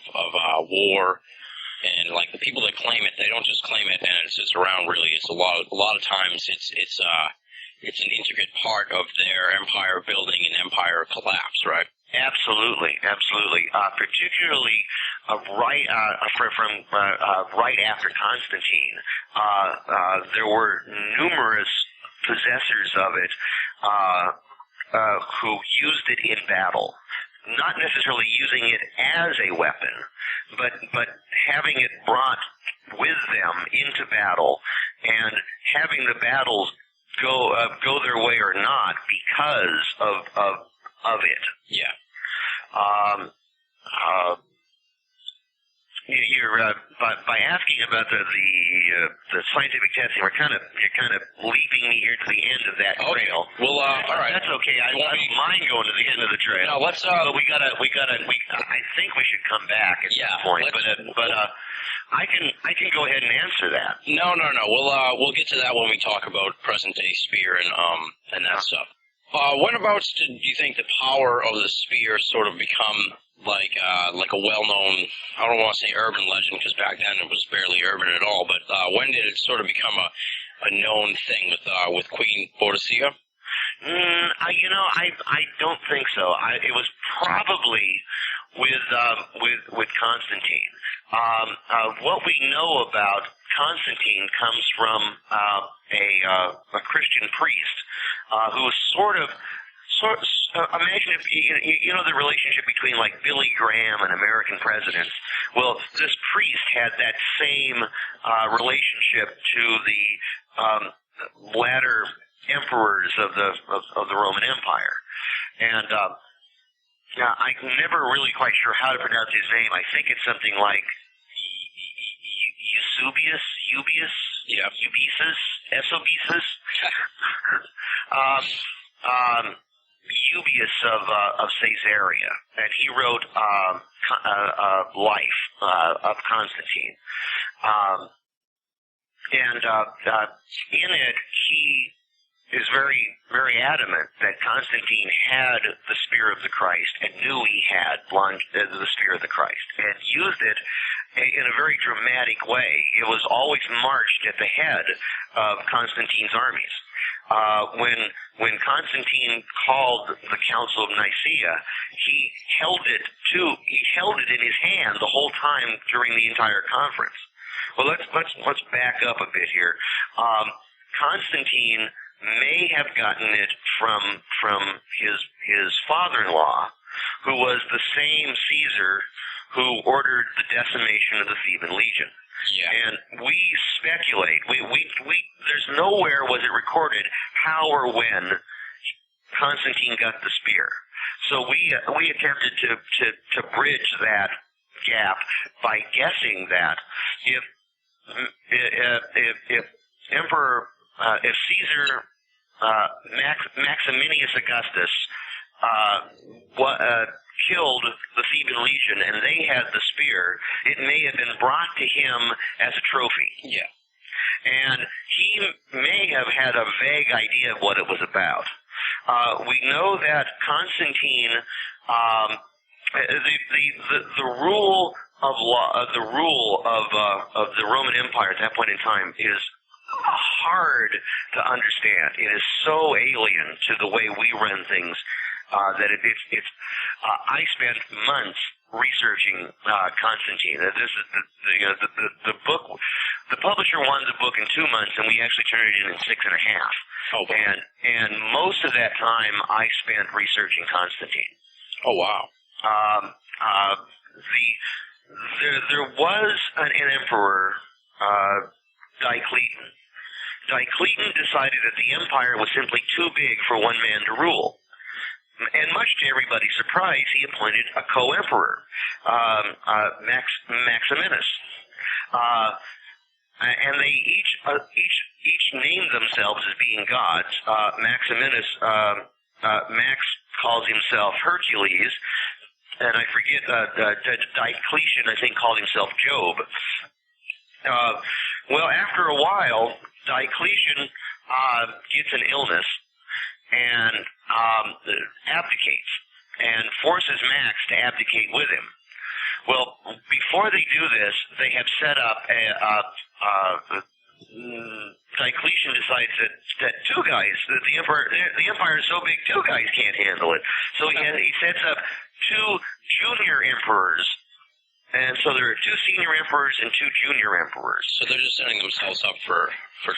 war, and like the people that claim it, they don't just claim it and it's just around. Really, it's a lot of times it's an intricate part of their empire building and empire collapse, right? Absolutely. Particularly right after Constantine, there were numerous possessors of it who used it in battle. Not necessarily using it as a weapon, but having it brought with them into battle and having the battles go their way or not because of it. Yeah. You're by asking about the scientific testing, you're kind of leaping me here to the end of that trail. Well, all right. That's okay. I don't mind going to the end of the trail. No, let's. But I think we should come back at this point. But I can go ahead and answer that. No. We'll get to that when we talk about present day spear and that stuff. Whenabouts do you think the power of the spear sort of become like a well-known, I don't want to say urban legend, because back then it was barely urban at all, but when did it sort of become a known thing with Queen Boadicea? I don't think so. It was probably with Constantine. What we know about Constantine comes from a Christian priest who was sort of imagine if you know the relationship between like Billy Graham and American presidents. Well, this priest had that same relationship to the latter emperors of the Roman Empire, and I'm never really quite sure how to pronounce his name. I think it's something like Eusebius, Esobius, Eusebius of Caesarea, and he wrote Life of Constantine, and in it he is very, very adamant that Constantine had the spear of the Christ and knew he had the spear of the Christ and used it in a very dramatic way. It was always marched at the head of Constantine's armies. When Constantine called the Council of Nicaea, he held it in his hand the whole time during the entire conference. Well, let's back up a bit here. Constantine may have gotten it from his father-in-law, who was the same Caesar who ordered the decimation of the Theban legion. Yeah. And we speculate. We there's nowhere was it recorded how or when Constantine got the spear. So we attempted to bridge that gap by guessing that if Caesar Maximinius Augustus killed the Theban legion and they had the spear, it may have been brought to him as a trophy. Yeah. And he may have had a vague idea of what it was about. We know that Constantine, the rule of law, the rule of the Roman Empire at that point in time is hard to understand. It is so alien to the way we run things that it's. I spent months researching Constantine. This is the book. The publisher wanted the book in 2 months, and we actually turned it in 6.5. Oh, wow. And most of that time I spent researching Constantine. Oh, wow. There was an emperor, Diocletian. Diocletian decided that the empire was simply too big for one man to rule. And much to everybody's surprise, he appointed a co-emperor, Maximinus. And they each named themselves as being gods. Maximinus, Max calls himself Hercules, and I forget, Diocletian, I think, called himself Job. Well, after a while, Diocletian gets an illness and abdicates and forces Max to abdicate with him. Well, before they do this, they have set up Diocletian decides that two guys, that the empire is so big, two guys can't handle it. So he sets up two junior emperors. And so there are two senior emperors and two junior emperors. So they're just setting themselves up for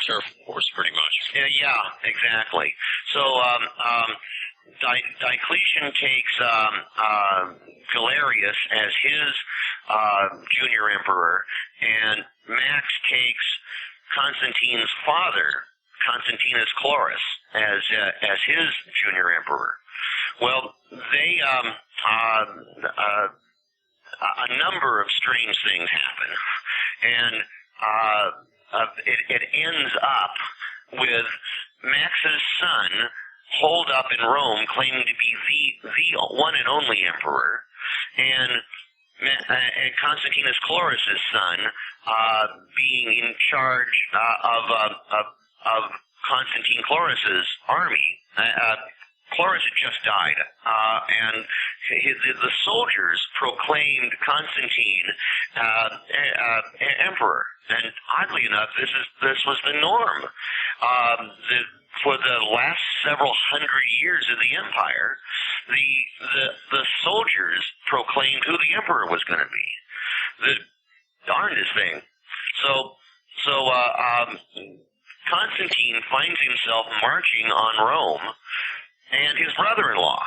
turf wars, pretty much. Yeah, exactly. So Diocletian takes Galerius as his junior emperor, and Max takes Constantine's father, Constantinus Chlorus, as his junior emperor. Well, they a number of strange things happen, and it ends up with Max's son holed up in Rome, claiming to be the one and only emperor, and Constantinus Chlorus's son being in charge of Constantine Chlorus's army. Chlorus had just died, and the soldiers proclaimed Constantine emperor. And oddly enough, this was the norm. For the last several hundred years of the empire, the soldiers proclaimed who the emperor was going to be. The darndest thing. So Constantine finds himself marching on Rome, and his brother-in-law.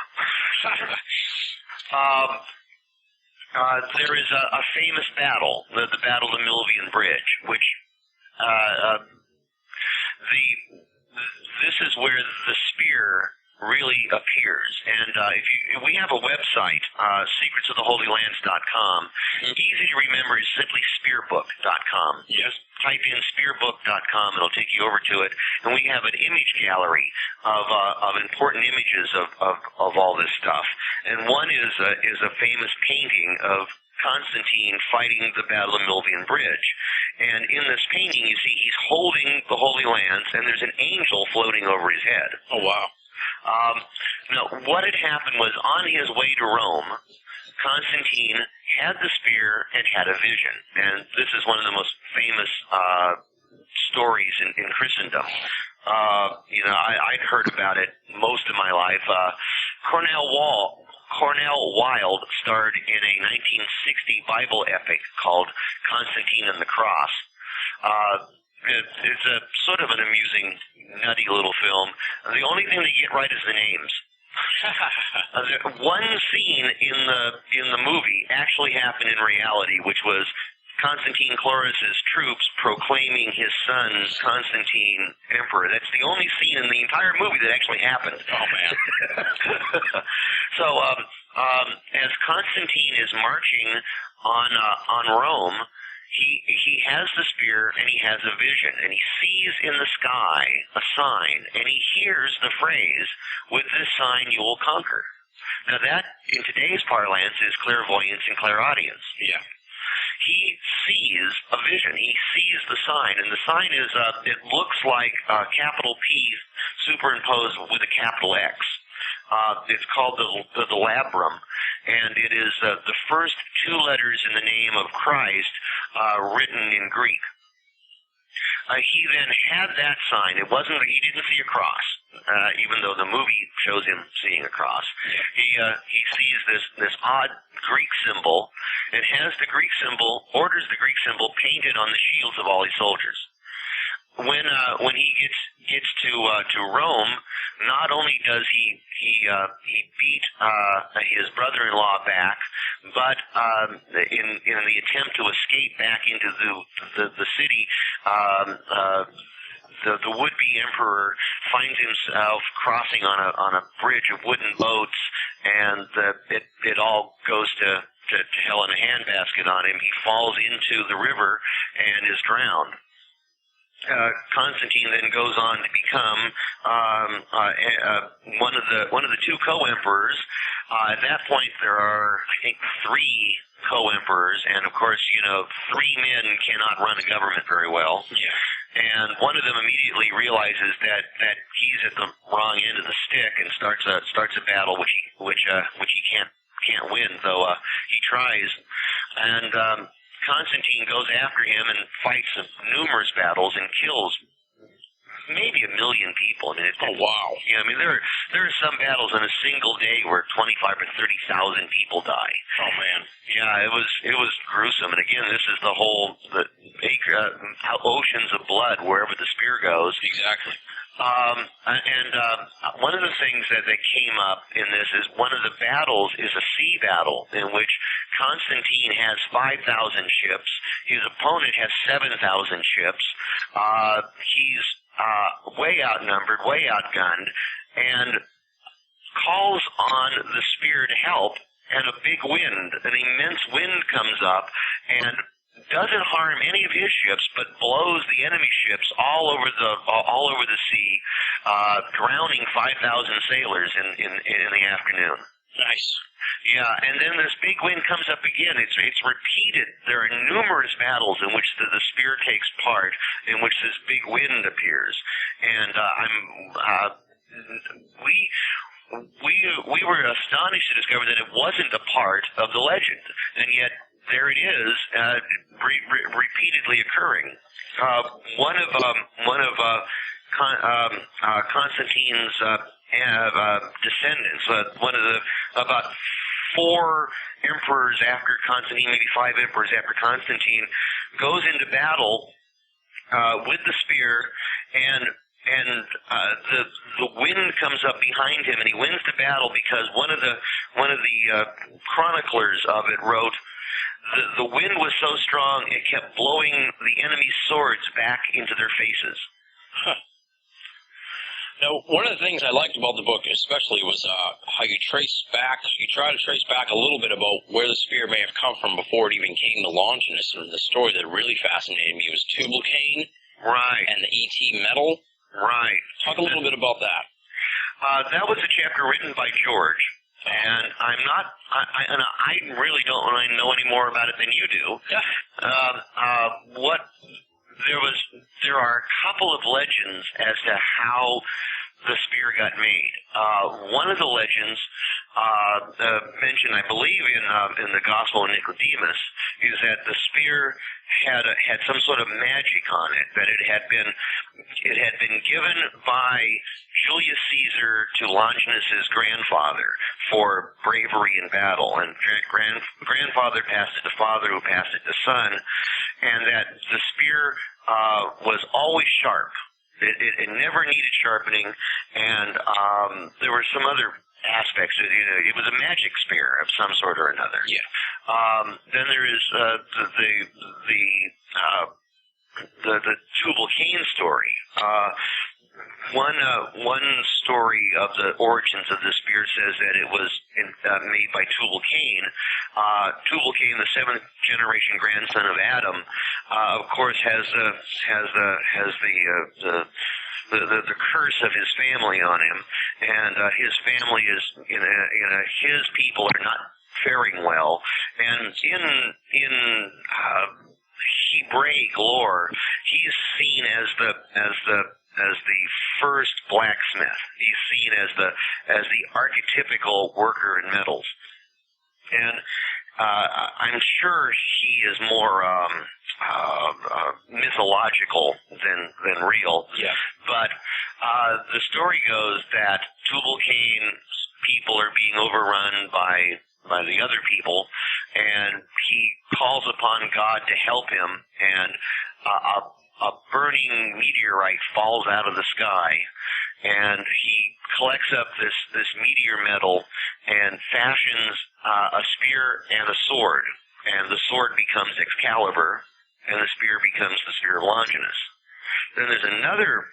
There is a famous battle, the Battle of the Milvian Bridge, which this is where the spear really appears. And we have a website, secretsoftheholylands.com. Easy to remember is simply spearbook.com. Just type in spearbook.com, it'll take you over to it. And we have an image gallery of important images of all this stuff. And one is a famous painting of Constantine fighting the Battle of Milvian Bridge. And in this painting, you see he's holding the Holy Lands, and there's an angel floating over his head. Oh, wow. Now, what had happened was, on his way to Rome, Constantine had the spear and had a vision. And this is one of the most famous stories in Christendom. I'd heard about it most of my life. Cornell Wilde starred in a 1960 Bible epic called Constantine and the Cross. It's a sort of an amusing, nutty little film. The only thing they get right is the names. One scene in the movie actually happened in reality, which was Constantine Chlorus's troops proclaiming his son Constantine emperor. That's the only scene in the entire movie that actually happened. Oh man! So as Constantine is marching on Rome, he has the spear and he has a vision, and he sees in the sky a sign, and he hears the phrase, "With this sign you will conquer." Now that, in today's parlance, is clairvoyance and clairaudience. Yeah. He sees a vision. He sees the sign, and the sign is, it looks like a capital P superimposed with a capital X. It's called the labrum, and it is the first two letters in the name of Christ written in Greek. He then had that sign. He didn't see a cross, even though the movie shows him seeing a cross. He sees this odd Greek symbol, and orders the Greek symbol painted on the shields of all his soldiers. When he gets to Rome, not only does he beat his brother-in-law back, but in the attempt to escape back into the city, the would-be emperor finds himself crossing on a bridge of wooden boats, and it all goes to hell in a handbasket on him. He falls into the river and is drowned. Constantine then goes on to become one of the two co-emperors. At that point, there are, I think, 3 co-emperors, and of course, three men cannot run a government very well. Yeah. And one of them immediately realizes that he's at the wrong end of the stick and starts a battle which he can't win, though he tries. And Constantine goes after him and fights numerous battles and kills maybe 1 million people. I mean, oh wow! Yeah, I mean there are some battles in a single day where 25 or 30,000 people die. Oh man! Yeah, it was gruesome. And again, this is the oceans of blood wherever the spear goes. Exactly. One of the things that came up in this is one of the battles is a sea battle in which Constantine has 5,000 ships. His opponent has 7,000 ships. He's way outnumbered, way outgunned, and calls on the spear to help. And a big wind, an immense wind comes up and doesn't harm any of his ships, but blows the enemy ships all over the sea, drowning 5,000 sailors in the afternoon. Nice. Yeah, and then this big wind comes up again. It's repeated. There are numerous battles in which the spear takes part, in which this big wind appears, and we were astonished to discover that it wasn't a part of the legend, and yet there it is, repeatedly occurring. One of Constantine's descendants, about 4 emperors after Constantine, maybe 5 emperors after Constantine, goes into battle with the spear, and the wind comes up behind him, and he wins the battle because one of the chroniclers of it wrote, the wind was so strong it kept blowing the enemy's swords back into their faces. Huh. Now, one of the things I liked about the book especially was how you try to trace back a little bit about where the spear may have come from before it even came to launch, and the story that really fascinated me was tubal cane, right, and the ET metal. Right. Talk a little bit about that. That was a chapter written by George, and I really don't know any more about it than you do. Yeah. There are a couple of legends as to how the spear got made. One of the legends mentioned, I believe, in the Gospel of Nicodemus, is that the spear had some sort of magic on it, that it had been given by Julius Caesar to Longinus's grandfather for bravery in battle, and grandfather passed it to father, who passed it to son, and that the spear was always sharp. It never needed sharpening, and there were some other aspects. It was a magic spear of some sort or another. Yeah. Then there is the tubal cane story. One story of the origins of the spear says that it was made by Tubal Cain. Tubal Cain, the 7th generation grandson of Adam, of course has the curse of his family on him, and his family is, his people are not faring well. And in Hebraic lore, he's seen as the first blacksmith. He's seen as the archetypical worker in metals. And I'm sure he is more mythological than real. Yeah. But the story goes that Tubal-Cain's people are being overrun by the other people, and he calls upon God to help him, and a burning meteorite falls out of the sky, and he collects up this meteor metal and fashions a spear and a sword, and the sword becomes Excalibur, and the spear becomes the spear of Longinus. Then there's another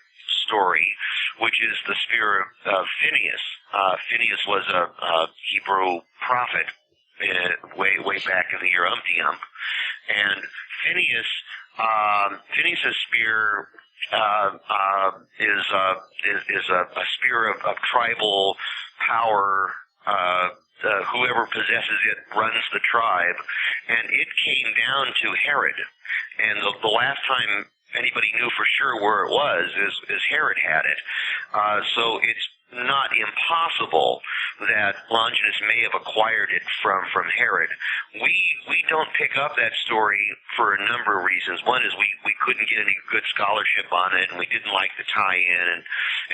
story, which is the spear of Phineas. Phineas was a Hebrew prophet way back in the year Umpty-Ump, and Phineas's spear is a spear of tribal power. Whoever possesses it runs the tribe, and it came down to Herod. And the last time anybody knew for sure where it was is Herod had it. So it's not impossible that Longinus may have acquired it from Herod. We don't pick up that story for a number of reasons. One is we couldn't get any good scholarship on it, and we didn't like the tie-in,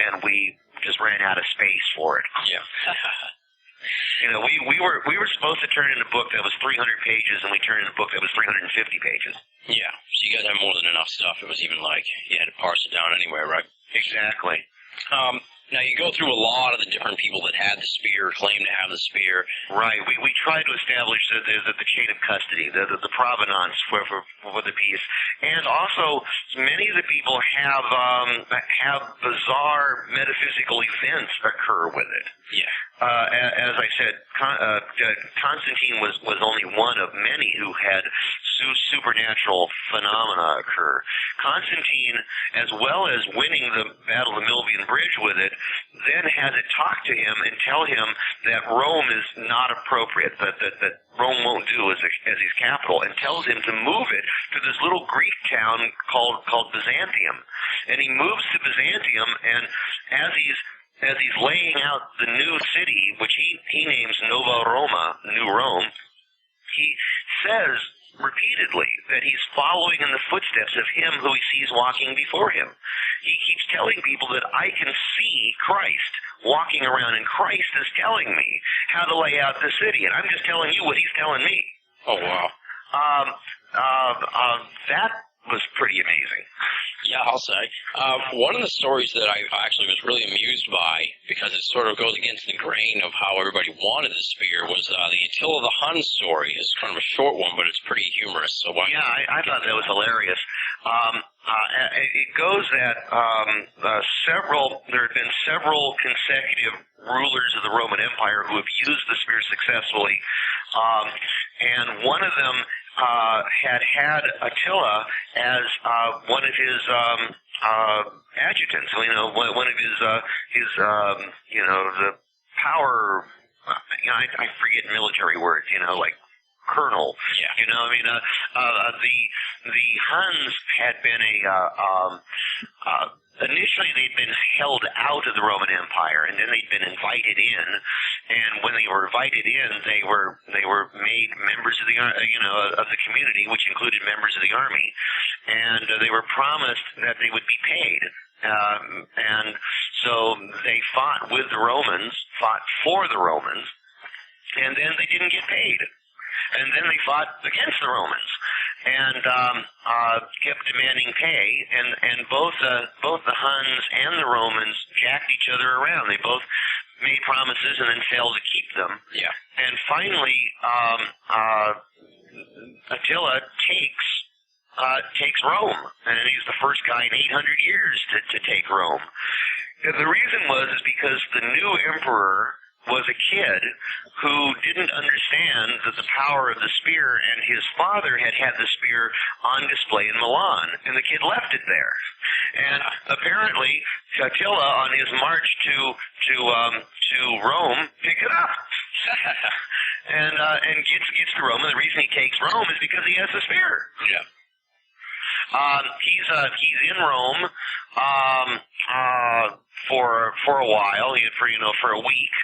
and we just ran out of space for it. Yeah. We were supposed to turn in a book that was 300 pages, and we turned in a book that was 350 pages. Yeah. So you guys have more than enough stuff. It was even like you had to parse it down anyway, right? Exactly. Now, you go through a lot of the different people that had the spear, claim to have the spear. Right. We tried to establish the chain of custody, the provenance for the piece. And also, many of the people have bizarre metaphysical events occur with it. Yeah. As I said, Constantine was only one of many who had supernatural phenomena occur. Constantine, as well as winning the Battle of the Milvian Bridge with it, then had it talk to him and tell him that Rome is not appropriate, that Rome won't do as his capital, and tells him to move it to this little Greek town called Byzantium. And he moves to Byzantium, and as he's laying out the new city, which he names Nova Roma, New Rome, he says repeatedly that he's following in the footsteps of him who he sees walking before him. He keeps telling people that I can see Christ walking around, and Christ is telling me how to lay out the city, and I'm just telling you what he's telling me. Oh, wow. That was pretty amazing. Yeah, I'll say. One of the stories that I actually was really amused by, because it sort of goes against the grain of how everybody wanted the spear, was the Attila the Hun story. It's kind of a short one, but it's pretty humorous. So yeah, I thought that was hilarious. It goes that there have been several consecutive rulers of the Roman Empire who have used the spear successfully, and one of them had Attila as one of his adjutants. One of his the power. I forget military words. Like colonel. Yeah. The Huns had been initially they'd been held out of the Roman Empire, and then they'd been invited in. And when they were invited in, they were made members of the of the community, which included members of the army, and they were promised that they would be paid. And so they fought for the Romans, and then they didn't get paid. And then they fought against the Romans and kept demanding pay. And both the Huns and the Romans jacked each other around. They both made promises and then failed to keep them. Yeah. And finally, Attila takes Rome, and he's the first guy in 800 years to take Rome. And the reason is because the new emperor was a kid who didn't understand the power of the spear, and his father had the spear on display in Milan, and the kid left it there. And apparently, Attila, on his march to to Rome, pick it up, and gets to Rome. And the reason he takes Rome is because he has the spear. Yeah. He's in Rome for a while, for a week,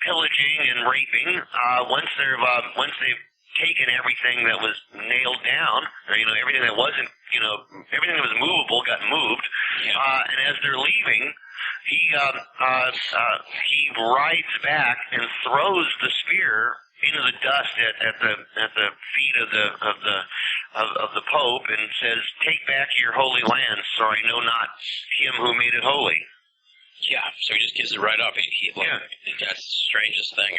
pillaging and raping. Once they've taken everything that was nailed down, or everything that wasn't, everything that was movable got moved. Yeah. And as they're leaving, he rides back and throws the spear into the dust at the feet of the Pope, and says, "Take back your holy lands, for I know not him who made it holy." Yeah, so he just gives it right up. That's the strangest thing.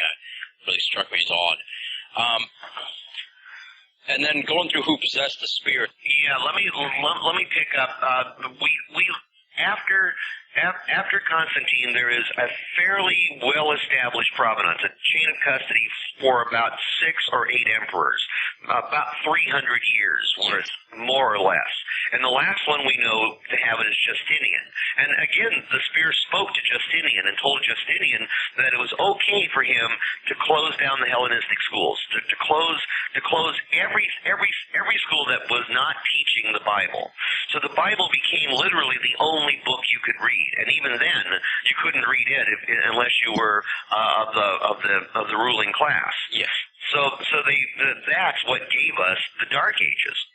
Really struck me as odd. And then going through who possessed the spear. Yeah, let me pick up. After Constantine, there is a fairly well-established provenance, a chain of custody for about 6 or 8 emperors, about 300 years worth, more or less. And the last one we know to have it is Justinian. And again, the spear spoke to Justinian and told Justinian that it was okay for him to close down the Hellenistic schools, to close every school that was not teaching the Bible. So the Bible became literally the only book you could read. And even then, you couldn't read it unless you were of the ruling class. Yes. So that's what gave us the Dark Ages.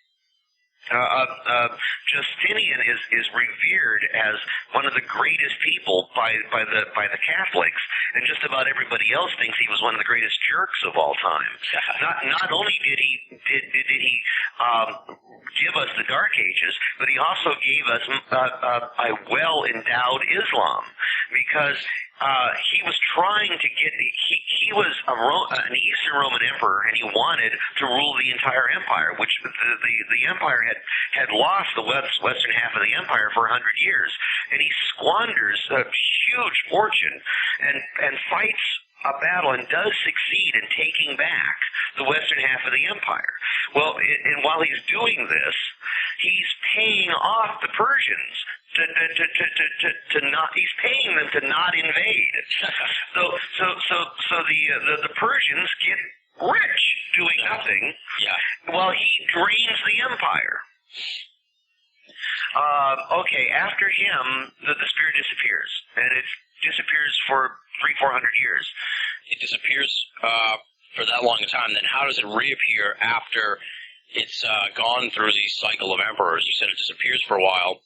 Justinian is revered as one of the greatest people by the Catholics, and just about everybody else thinks he was one of the greatest jerks of all time. Not only did he give us the Dark Ages, but he also gave us a well-endowed Islam, because he was trying to get. He was an Eastern Roman emperor, and he wanted to rule the entire empire, which the empire had lost the western half of the empire for 100 years, and he squanders a huge fortune and fights a battle and does succeed in taking back the western half of the empire. Well, and while he's doing this, he's paying off the Persians to not. He's paying them to not invade. So the Persians get rich doing nothing. Yeah. While he drains the empire. Okay, after him, the spear disappears, and it disappears for 300-400 years. It disappears for that long a time. Then how does it reappear after it's gone through the cycle of emperors? You said it disappears for a while.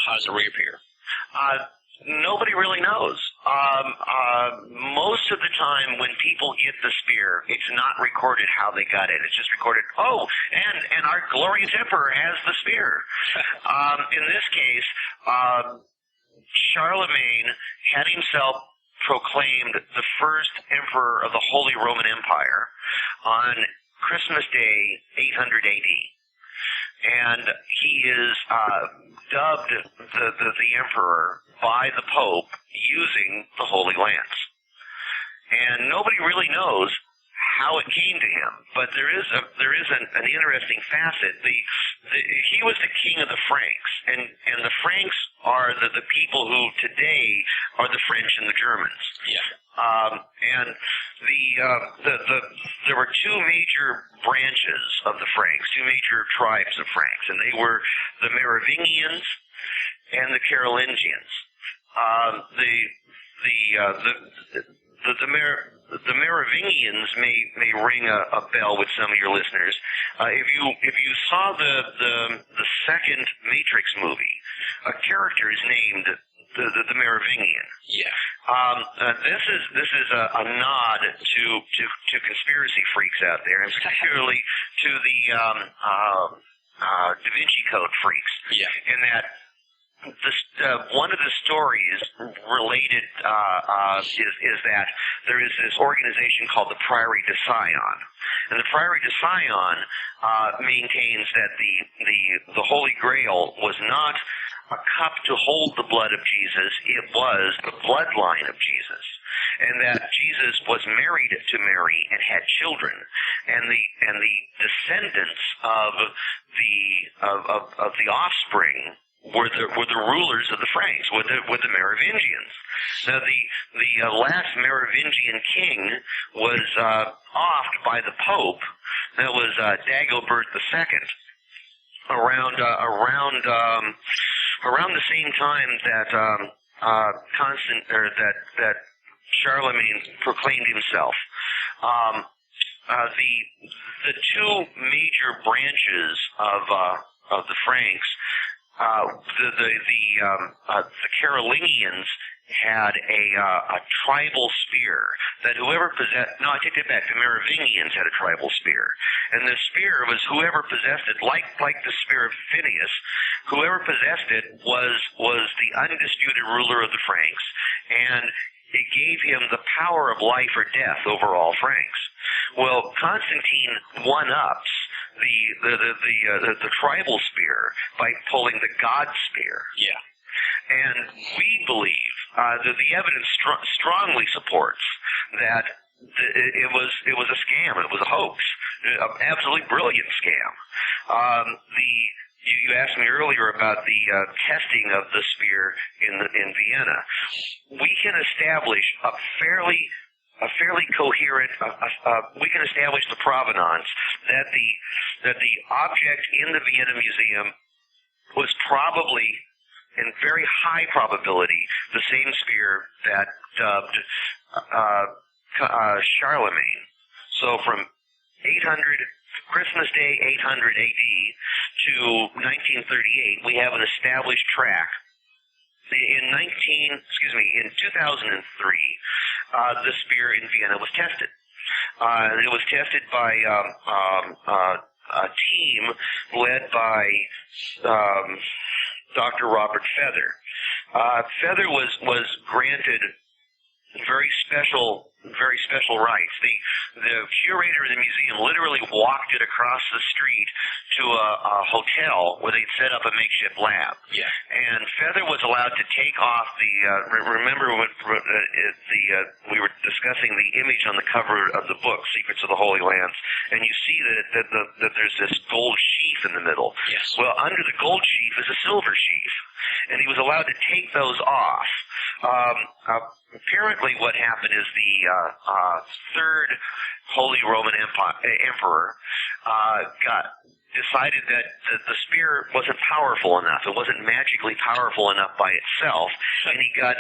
How does it reappear? Nobody really knows. Most of the time when people get the spear, it's not recorded how they got it. It's just recorded, and our glorious emperor has the spear. In this case, Charlemagne had himself proclaimed the first emperor of the Holy Roman Empire on Christmas Day, 800 AD. And he is dubbed the emperor by the Pope using the Holy Lance. And nobody really knows how it came to him, but there is an interesting facet. He was the king of the Franks, and the Franks are the people who today are the French and the Germans. Yeah. And there were 2 major branches of the Franks, 2 major tribes of Franks, and they were the Merovingians and the Carolingians. The Merovingians may ring a bell with some of your listeners. If you saw the second Matrix movie, a character is named the Merovingian. Yeah. This is a nod to conspiracy freaks out there, and particularly to the Da Vinci Code freaks. Yeah. In that one of the stories related is that there is this organization called the Priory de Sion, and the Priory de Sion maintains that the Holy Grail was not a cup to hold the blood of Jesus; it was the bloodline of Jesus, and that Jesus was married to Mary and had children, and the descendants of the offspring were the rulers of the Franks, were the Merovingians. Now, the last Merovingian king was offed by the Pope. That was Dagobert II. Around the same time that that Charlemagne proclaimed himself. The two major branches of the Franks, the Carolingians had a tribal spear that whoever possessed. No, I take that back. The Merovingians had a tribal spear, and the spear was whoever possessed it, like the spear of Phineas. Whoever possessed it was the undisputed ruler of the Franks, and it gave him the power of life or death over all Franks. Well, Constantine one-ups the tribal spear by pulling the God spear. Yeah. And we believe that the evidence strongly supports that it was a scam. It was a hoax, an absolutely brilliant scam. You asked me earlier about the testing of the spear in Vienna. We can establish a fairly coherent. We can establish the provenance that the object in the Vienna Museum was probably, in very high probability, the same spear that dubbed Charlemagne. So from 800 Christmas Day 800 AD to 1938, we have an established track. In 2003, the spear in Vienna was tested. It was tested by a team led by Dr. Robert Feather. Feather was granted very special rights. The curator of the museum literally walked it across the street to a hotel where they'd set up a makeshift lab. Yeah. And Feather was allowed to take off the. Remember when we were discussing the image on the cover of the book, Secrets of the Holy Lands, and you see that there's this gold sheath in the middle. Yes. Well, under the gold sheath is a silver sheath, and he was allowed to take those off. Apparently what happened is the third Holy Roman Emperor decided that the spear wasn't powerful enough. It wasn't magically powerful enough by itself, and he got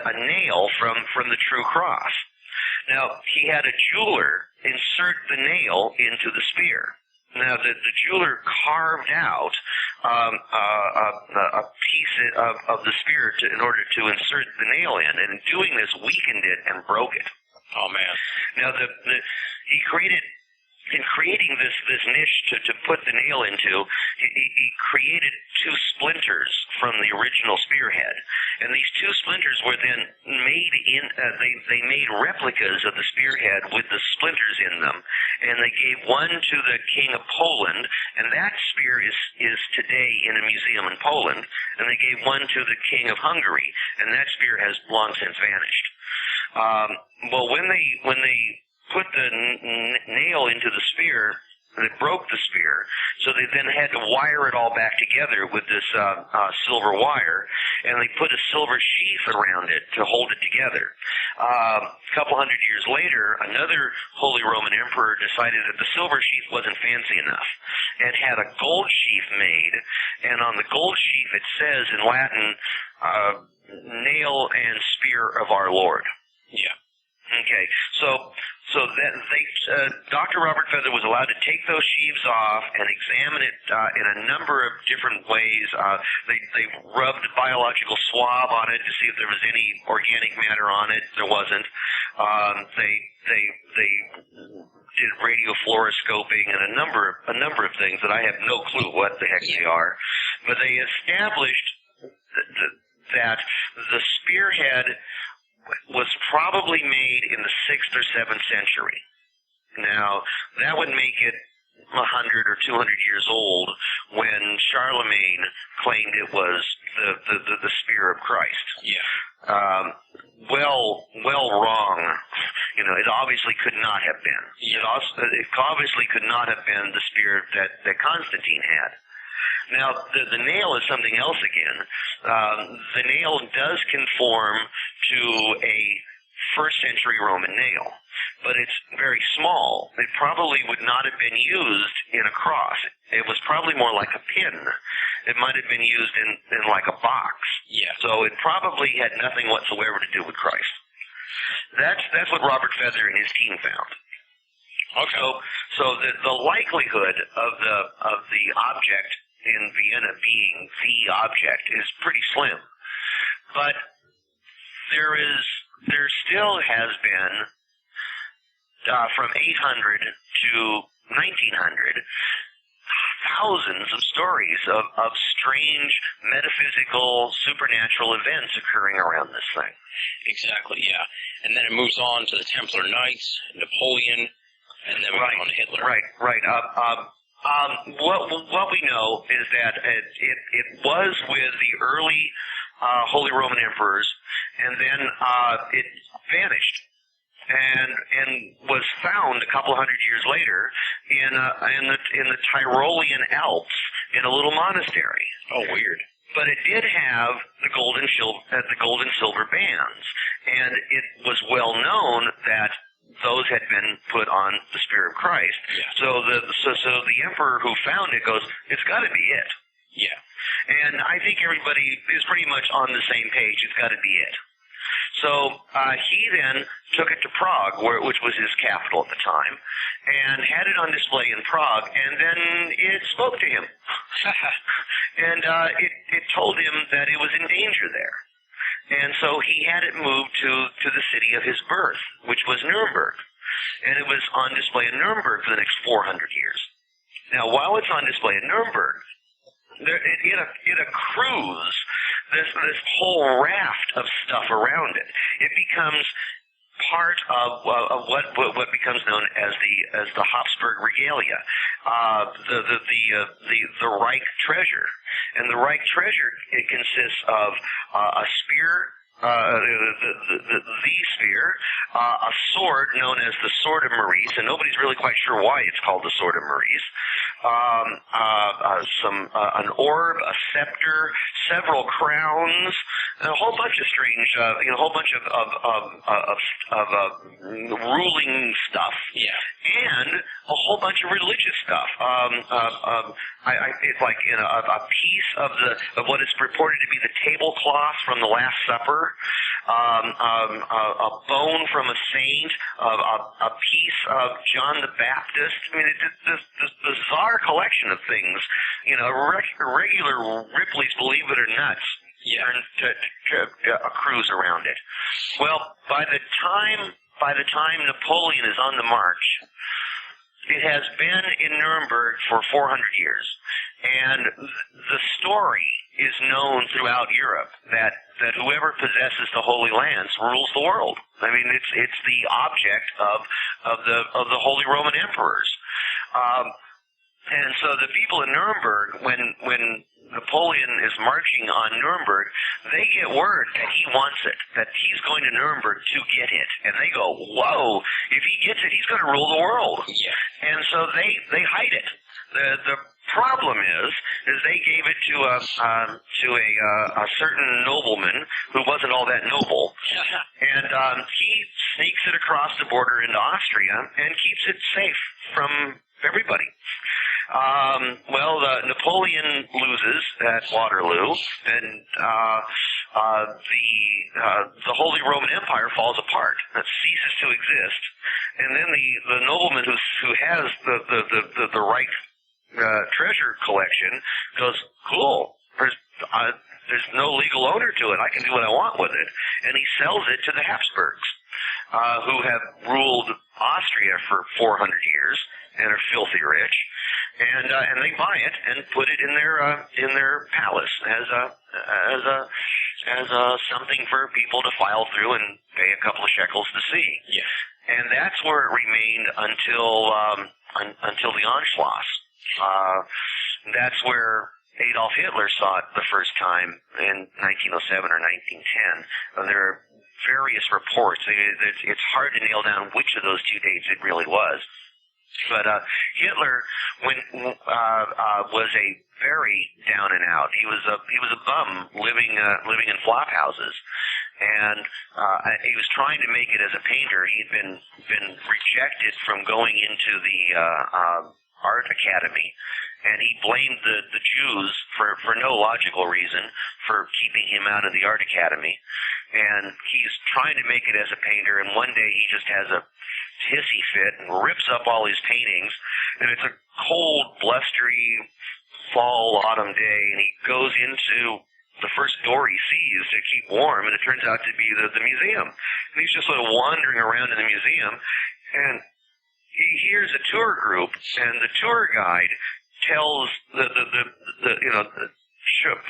a nail from the true cross. Now, he had a jeweler insert the nail into the spear. Now, the jeweler carved out a piece of the spear in order to insert the nail in, and in doing this, weakened it and broke it. Oh man! Now, he created. In creating this niche to put the nail into, he created two splinters from the original spearhead, and these two splinters were then made they made replicas of the spearhead with the splinters in them, and they gave one to the King of Poland, and that spear is today in a museum in Poland, and they gave one to the King of Hungary, and that spear has long since vanished. Well, when they put the nail into the spear, and it broke the spear, so they then had to wire it all back together with this silver wire, and they put a silver sheath around it to hold it together. A couple hundred years later, another Holy Roman Emperor decided that the silver sheath wasn't fancy enough, and had a gold sheath made, and on the gold sheath it says in Latin, nail and spear of our Lord. Yeah. Okay, so then Dr. Robert Feather was allowed to take those sheaves off and examine it in a number of different ways. They rubbed a biological swab on it to see if there was any organic matter on it. There wasn't. They did radiofluoroscoping and a number of things that I have no clue what the heck they are. But they established that the spearhead was probably made in the 6th or 7th century. Now, that would make it 100 or 200 years old when Charlemagne claimed it was the spear of Christ. Yeah. Well wrong. You know, it obviously could not have been. Yeah. It obviously could not have been the spear that Constantine had. Now, the nail is something else again. The nail does conform to a first-century Roman nail, but it's very small. It probably would not have been used in a cross. It was probably more like a pin. It might have been used in like a box. Yeah. So it probably had nothing whatsoever to do with Christ. That's what Robert Feather and his team found. Okay. So the likelihood of the object in Vienna being the object is pretty slim, but there still has been from 800 to 1900 thousands of stories of strange metaphysical supernatural events occurring around this thing. Exactly, yeah. And then it moves on to the Templar Knights, Napoleon, and then we go on to Hitler. Right. What we know is that it was with the early Holy Roman Emperors, and then it vanished and was found a couple hundred years later in the Tyrolean Alps in a little monastery. Oh, weird. But it did have the gold and silver bands, and it was well known that those had been put on the Spear of Christ. Yeah. So the emperor who found it goes, it's got to be it. Yeah. And I think everybody is pretty much on the same page. It's got to be it. So he then took it to Prague, which was his capital at the time, and had it on display in Prague, and then it spoke to him. And it told him that it was in danger there. And so he had it moved to the city of his birth, which was Nuremberg. And it was on display in Nuremberg for the next 400 years. Now, while it's on display in Nuremberg, it accrues this whole raft of stuff around it. It becomes part of what becomes known as the Habsburg regalia, the Reich treasure, and the Reich treasure, it consists of a spear. The spear, a sword known as the Sword of Maurice, and nobody's really quite sure why it's called the Sword of Maurice. An orb, a scepter, several crowns, and a whole bunch of strange, a whole bunch of ruling stuff. Yeah. And a whole bunch of religious stuff. It's like a piece of what is purported to be the tablecloth from the Last Supper, a bone from a saint, a piece of John the Baptist. I mean, this bizarre collection of things. Regular Ripley's Believe It or Nuts. Yeah. Accrues around it. Well, by the time Napoleon is on the march, it has been in Nuremberg for 400 years, and the story is known throughout Europe that whoever possesses the Holy Lance rules the world. I mean, it's the object of the Holy Roman Emperors. And so the people in Nuremberg, when Napoleon is marching on Nuremberg, they get word that he wants it, that he's going to Nuremberg to get it. And they go, whoa, if he gets it, he's going to rule the world. Yeah. And so they hide it. The problem is they gave it to a certain nobleman who wasn't all that noble. And he sneaks it across the border into Austria and keeps it safe from everybody. Napoleon loses at Waterloo, and the Holy Roman Empire falls apart. It ceases to exist, and then the nobleman who has the right treasure collection goes, cool. There's no legal owner to it. I can do what I want with it, and he sells it to the Habsburgs, who have ruled Austria for 400 years and are filthy rich, and they buy it and put it in their palace as something for people to file through and pay a couple of shekels to see. Yeah. And that's where it remained until the Anschluss. That's where Adolf Hitler saw it the first time in 1907 or 1910. There are various reports. It's hard to nail down which of those two dates it really was. But Hitler, was a very down and out. He was a bum living in flop houses, and he was trying to make it as a painter. He'd been rejected from going into the art academy, and he blamed the Jews for no logical reason for keeping him out of the art academy. And he's trying to make it as a painter, and one day he just has a hissy fit and rips up all his paintings, and it's a cold, blustery fall autumn day, and he goes into the first door he sees to keep warm, and it turns out to be the museum. And he's just sort of wandering around in the museum, and he hears a tour group, and the tour guide tells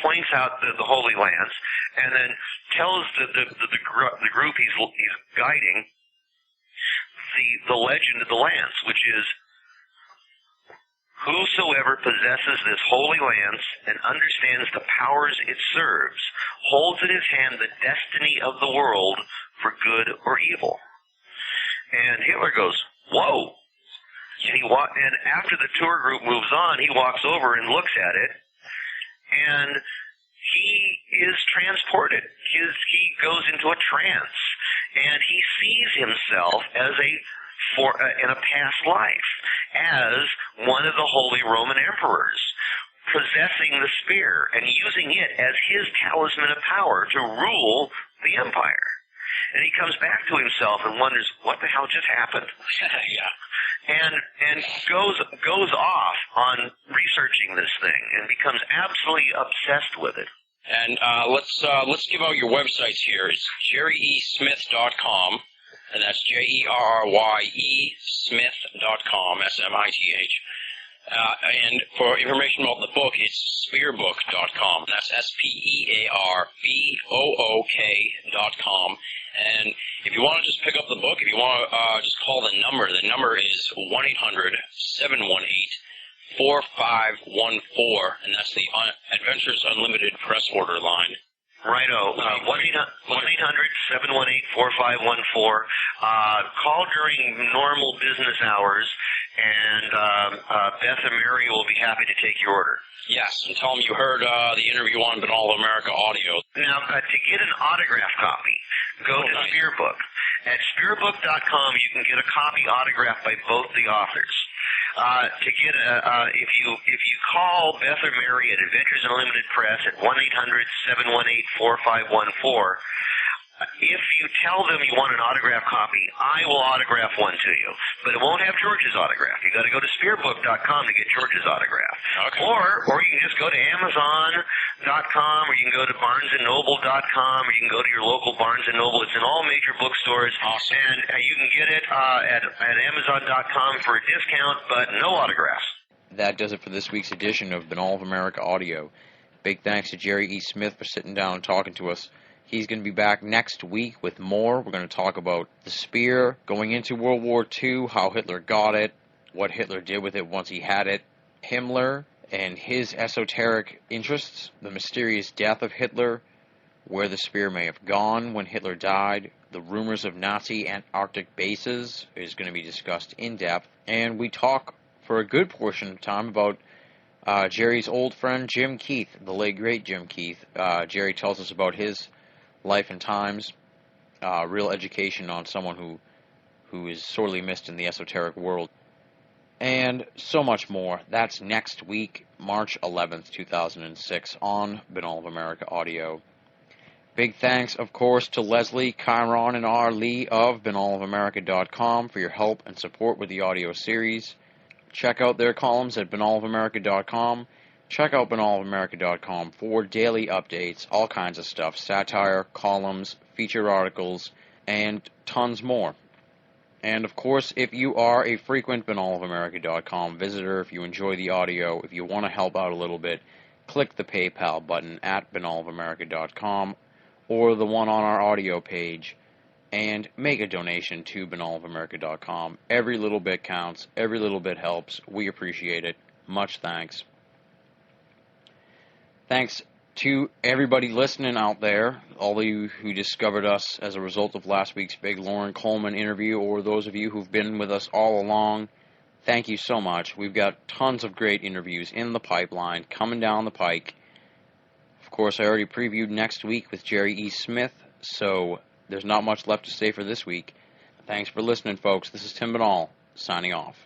points out the Holy Lands, and then tells the group he's guiding the legend of the lance, which is, whosoever possesses this holy lance and understands the powers it serves holds in his hand the destiny of the world for good or evil. And Hitler goes, whoa! And after the tour group moves on, he walks over and looks at it, and he is transported. He goes into a trance, and he sees himself as in a past life as one of the Holy Roman Emperors, possessing the spear and using it as his talisman of power to rule the empire. And he comes back to himself and wonders, what the hell just happened? Yeah. And goes off on researching this thing and becomes absolutely obsessed with it. And let's give out your websites here. It's jerryesmith.com, and that's JERRYESmith.com, SMITH. And for information about the book, it's spearbook.com. That's SPEARBOOK.com. And if you want to just pick up the book, if you want to just call the number is 1-800-718-4514, and that's the Adventures Unlimited press order line. Righto. 1-800-718-4514. Call during normal business hours, and Beth and Mary will be happy to take your order. Yes, and tell them you heard the interview on Binnall of America Audio. Now, to get an autograph copy, go to Spearbook. At spearbook.com, you can get a copy autographed by both the authors. To get if you call Beth or Mary at Adventures Unlimited Press at 1-800-718-4514, if you tell them you want an autograph copy, I will autograph one to you. But it won't have George's autograph. You got to go to spearbook.com to get George's autograph. Okay. Or you can just go to Amazon.com, or you can go to BarnesandNoble.com, or you can go to your local Barnes and Noble. It's in all major bookstores. Awesome. And you can get it at Amazon.com for a discount, but no autographs. That does it for this week's edition of Binnall of America Audio. Big thanks to Jerry E. Smith for sitting down and talking to us. He's going to be back next week with more. We're going to talk about the spear, going into World War II, how Hitler got it, what Hitler did with it once he had it, Himmler and his esoteric interests, the mysterious death of Hitler, where the spear may have gone when Hitler died, the rumors of Nazi Antarctic bases is going to be discussed in depth, and we talk for a good portion of time about Jerry's old friend Jim Keith, the late great Jim Keith. Jerry tells us about his life and times, real education on someone who is sorely missed in the esoteric world, and so much more. That's next week, March 11th, 2006, on Binnall of America Audio. Big thanks, of course, to Leslie, Chiron, and R. Lee of BinnallofAmerica.com for your help and support with the audio series. Check out their columns at BinnallofAmerica.com. Check out BinnallofAmerica.com for daily updates, all kinds of stuff, satire, columns, feature articles, and tons more. And, of course, if you are a frequent BinnallofAmerica.com visitor, if you enjoy the audio, if you want to help out a little bit, click the PayPal button at BinnallofAmerica.com or the one on our audio page, and make a donation to BinnallofAmerica.com. Every little bit counts. Every little bit helps. We appreciate it. Much thanks. Thanks to everybody listening out there, all of you who discovered us as a result of last week's big Lauren Coleman interview, or those of you who've been with us all along. thank you so much. We've got tons of great interviews in the pipeline, coming down the pike. Of course, I already previewed next week with Jerry E. Smith, so there's not much left to say for this week. Thanks for listening, folks. This is Tim Binnall, signing off.